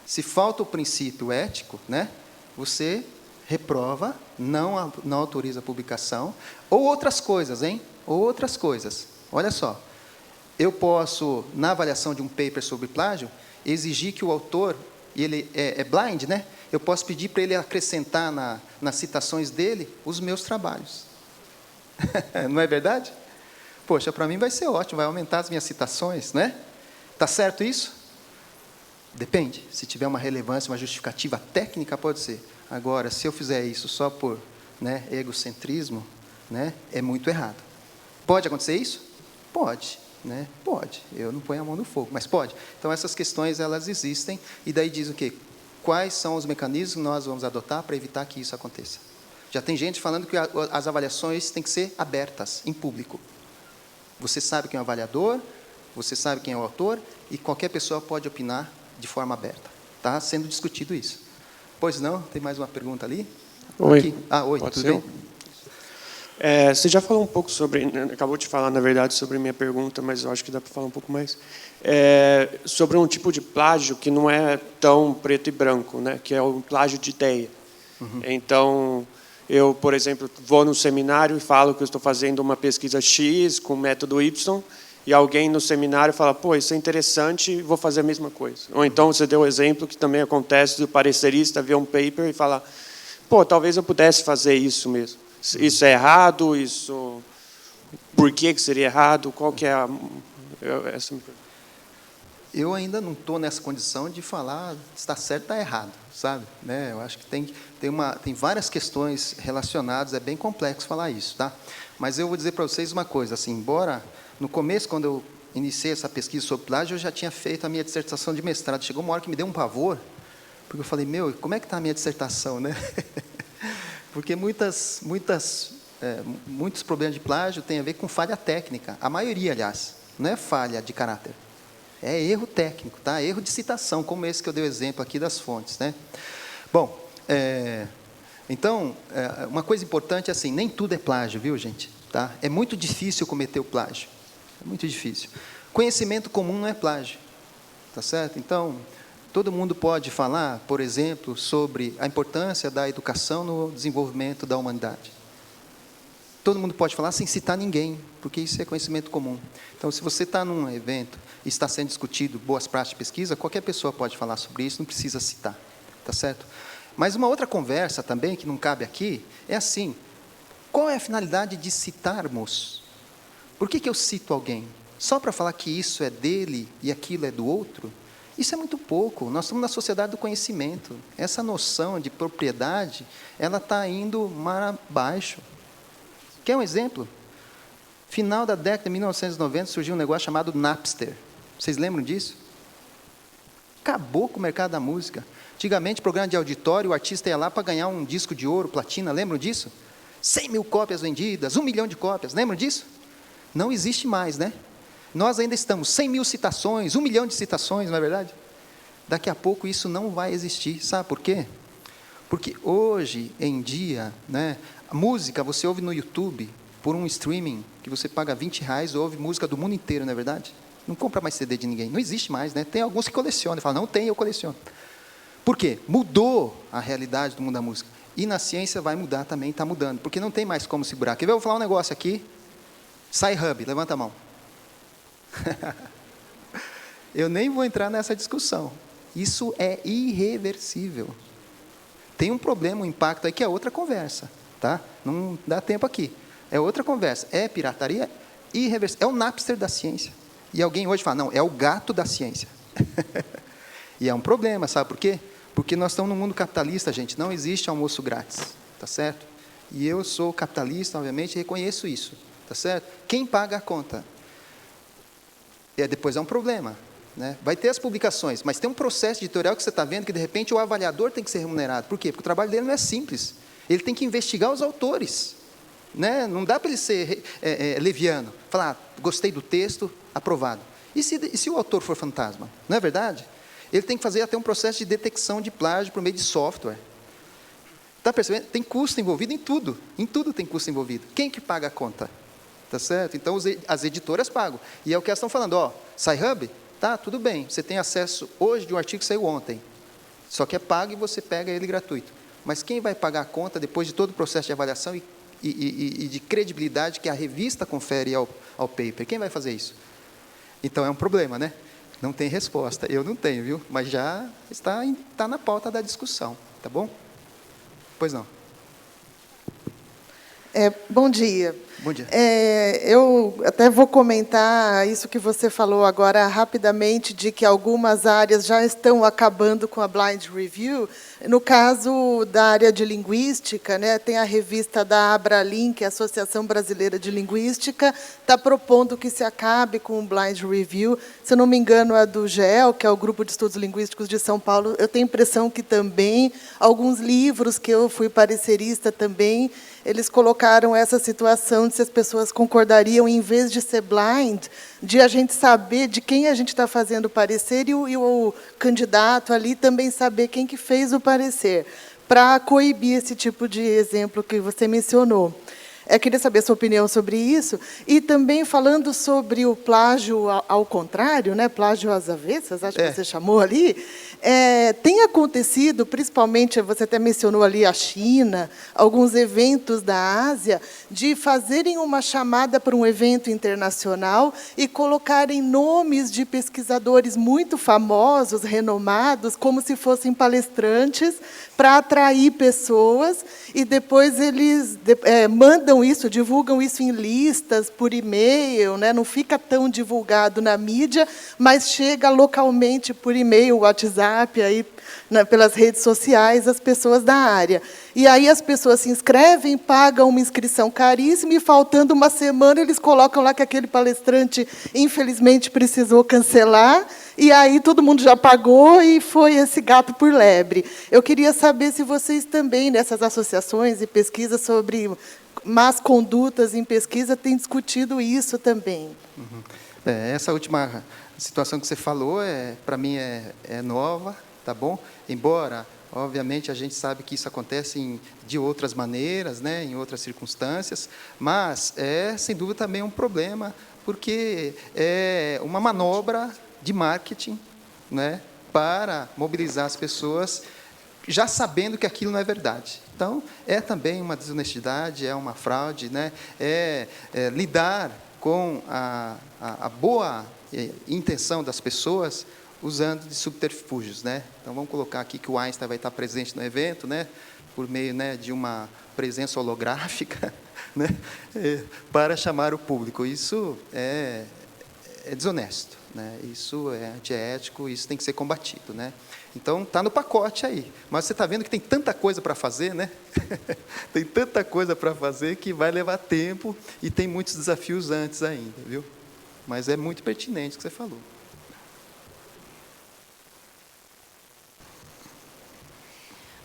Se falta o princípio ético, né, você reprova, não autoriza a publicação. Ou outras coisas, hein? Ou outras coisas. Olha só. Eu posso, na avaliação de um paper sobre plágio, exigir que o autor, ele é blind, né? Eu posso pedir para ele acrescentar nas citações dele os meus trabalhos. Não é verdade? Poxa, para mim vai ser ótimo, vai aumentar as minhas citações, né? Tá certo isso? Depende. Se tiver uma relevância, uma justificativa técnica, pode ser. Agora, se eu fizer isso só por, né, egocentrismo, né, é muito errado. Pode acontecer isso? Pode, né? Pode. Eu não ponho a mão no fogo, mas pode. Então, essas questões, elas existem, e daí diz o quê? Quais são os mecanismos que nós vamos adotar para evitar que isso aconteça? Já tem gente falando que as avaliações têm que ser abertas, em público. Você sabe quem é o avaliador, você sabe quem é o autor, e qualquer pessoa pode opinar de forma aberta. Está sendo discutido isso. Pois não? Tem mais uma pergunta ali? Oi. Aqui. Oi, Pode tudo ser? bem? Você já falou um pouco sobre, acabou de falar, na verdade, sobre minha pergunta, mas eu acho que dá para falar um pouco mais. Sobre um tipo de plágio que não é tão preto e branco, né? Que é o plágio de ideia. Uhum. Então, eu, por exemplo, vou no seminário e falo que eu estou fazendo uma pesquisa X com método Y, e alguém no seminário fala, pô, isso é interessante, vou fazer a mesma coisa. Ou então você deu o exemplo que também acontece do parecerista ver um paper e falar, pô, talvez eu pudesse fazer isso mesmo. Isso é errado? Isso... Por que seria errado? Qual que é a... Eu ainda não estou nessa condição de falar se está certo ou está errado, sabe? Né? Eu acho que tem várias questões relacionadas, é bem complexo falar isso, tá? Mas eu vou dizer para vocês uma coisa, assim, embora no começo, quando eu iniciei essa pesquisa sobre plágio, eu já tinha feito a minha dissertação de mestrado. Chegou uma hora que me deu um pavor, porque eu falei, meu, como é que está a minha dissertação, né? Porque muitos problemas de plágio têm a ver com falha técnica. A maioria, aliás, não é falha de caráter. É erro técnico, tá? Erro de citação, como esse que eu dei o exemplo aqui das fontes, né? Bom, então, uma coisa importante é assim, nem tudo é plágio, viu, gente? Tá? É muito difícil cometer o plágio. É muito difícil. Conhecimento comum não é plágio. Tá certo? Então, todo mundo pode falar, por exemplo, sobre a importância da educação no desenvolvimento da humanidade. Todo mundo pode falar sem citar ninguém, porque isso é conhecimento comum. Então, se você está num evento e está sendo discutido boas práticas de pesquisa, qualquer pessoa pode falar sobre isso, não precisa citar. Tá certo? Mas uma outra conversa também, que não cabe aqui, é assim, qual é a finalidade de citarmos? Por que eu cito alguém? Só para falar que isso é dele e aquilo é do outro? Isso é muito pouco. Nós estamos na sociedade do conhecimento. Essa noção de propriedade, ela está indo mar abaixo. Quer um exemplo? Final da década de 1990, surgiu um negócio chamado Napster. Vocês lembram disso? Acabou com o mercado da música. Antigamente, programa de auditório, o artista ia lá para ganhar um disco de ouro, platina, lembram disso? 100 mil cópias vendidas, 1 milhão de cópias, lembram disso? Não existe mais, né? Nós ainda estamos 100 mil citações, 1 milhão de citações, não é verdade? Daqui a pouco isso não vai existir, sabe por quê? Porque hoje em dia, né, a música você ouve no YouTube, por um streaming, que você paga R$20, ouve música do mundo inteiro, não é verdade? Não compra mais CD de ninguém, não existe mais, né? Tem alguns que colecionam, falam, não tem, eu coleciono. Por quê? Mudou a realidade do mundo da música. E na ciência vai mudar também, está mudando, porque não tem mais como segurar. Quer ver? Eu vou falar um negócio aqui. Sci-Hub, levanta a mão. Eu nem vou entrar nessa discussão. Isso é irreversível. Tem um problema, um impacto aí, que é outra conversa. Tá? Não dá tempo aqui. É outra conversa. É pirataria irreversível. É o Napster da ciência. E alguém hoje fala, não, é o gato da ciência. E é um problema, sabe por quê? Porque nós estamos num mundo capitalista, gente. Não existe almoço grátis, tá certo? E eu sou capitalista, obviamente, e reconheço isso, tá certo? Quem paga a conta? Depois é um problema, né? Vai ter as publicações, mas tem um processo editorial que você está vendo que, de repente, o avaliador tem que ser remunerado. Por quê? Porque o trabalho dele não é simples. Ele tem que investigar os autores, né? Não dá para ele ser leviano. Falar, gostei do texto, aprovado. E se o autor for fantasma? Não é verdade? Ele tem que fazer até um processo de detecção de plágio por meio de software. Está percebendo? Tem custo envolvido em tudo tem custo envolvido. Quem que paga a conta? Tá certo? Então, as editoras pagam. E é o que elas estão falando, ó, Sci-Hub, tá, tudo bem, você tem acesso hoje de um artigo que saiu ontem, só que é pago e você pega ele gratuito. Mas quem vai pagar a conta depois de todo o processo de avaliação e de credibilidade que a revista confere ao paper? Quem vai fazer isso? Então, é um problema, né? Não tem resposta. Eu não tenho, viu? Mas já está na pauta da discussão, tá bom? Pois não. Bom dia. Bom dia. Eu até vou comentar isso que você falou agora rapidamente, de que algumas áreas já estão acabando com a blind review. No caso da área de linguística, né, tem a revista da Abralin, que é a Associação Brasileira de Linguística, está propondo que se acabe com o blind review. Se eu não me engano, a do GEL, que é o Grupo de Estudos Linguísticos de São Paulo, eu tenho a impressão que também, alguns livros que eu fui parecerista também, eles colocaram essa situação de se as pessoas concordariam, em vez de ser blind, de a gente saber de quem a gente está fazendo o parecer e o candidato ali também saber quem que fez o parecer, para coibir esse tipo de exemplo que você mencionou. Eu queria saber a sua opinião sobre isso. E também falando sobre o plágio ao contrário, né, plágio às avessas, acho que você chamou ali, tem acontecido, principalmente, você até mencionou ali a China, alguns eventos da Ásia, de fazerem uma chamada para um evento internacional e colocarem nomes de pesquisadores muito famosos, renomados, como se fossem palestrantes, para atrair pessoas, e depois eles mandam isso, divulgam isso em listas, por e-mail, né? Não fica tão divulgado na mídia, mas chega localmente por e-mail, WhatsApp, WhatsApp, aí, pelas redes sociais, as pessoas da área. E aí as pessoas se inscrevem, pagam uma inscrição caríssima, e faltando uma semana, eles colocam lá que aquele palestrante, infelizmente, precisou cancelar, e aí todo mundo já pagou, e foi esse gato por lebre. Eu queria saber se vocês também, nessas associações e pesquisas sobre más condutas em pesquisa, têm discutido isso também. Uhum. Essa última situação que você falou, para mim, é nova, tá bom? Embora, obviamente, a gente sabe que isso acontece de outras maneiras, né, em outras circunstâncias, mas sem dúvida, também um problema, porque é uma manobra de marketing, né, para mobilizar as pessoas, já sabendo que aquilo não é verdade. Então, é também uma desonestidade, é uma fraude, né, lidar com a boa intenção das pessoas usando de subterfúgios, né? Então, vamos colocar aqui que o Einstein vai estar presente no evento, né, por meio, né, de uma presença holográfica, né, para chamar o público. Isso é desonesto, né? Isso é antiético, isso tem que ser combatido, né? Então, está no pacote aí. Mas você está vendo que tem tanta coisa para fazer, né? Tem tanta coisa para fazer que vai levar tempo e tem muitos desafios antes ainda, viu? Mas é muito pertinente o que você falou.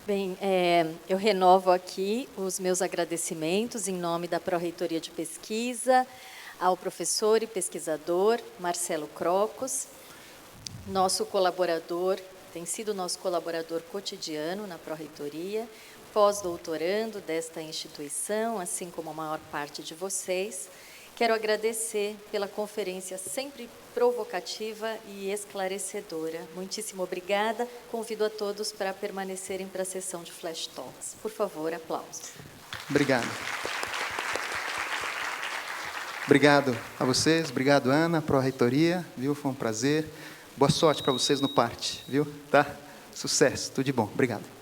Bem, eu renovo aqui os meus agradecimentos em nome da Pró-Reitoria de Pesquisa, ao professor e pesquisador Marcelo Crocos, nosso colaborador, tem sido nosso colaborador cotidiano na Pró-Reitoria, pós-doutorando desta instituição, assim como a maior parte de vocês. Quero agradecer pela conferência sempre provocativa e esclarecedora. Muitíssimo obrigada. Convido a todos para permanecerem para a sessão de Flash Talks. Por favor, aplausos. Obrigado. Obrigado a vocês, obrigado, Ana, Pró-Reitoria, viu? Foi um prazer. Boa sorte para vocês no PARTE, viu? Tá? Sucesso, tudo de bom. Obrigado.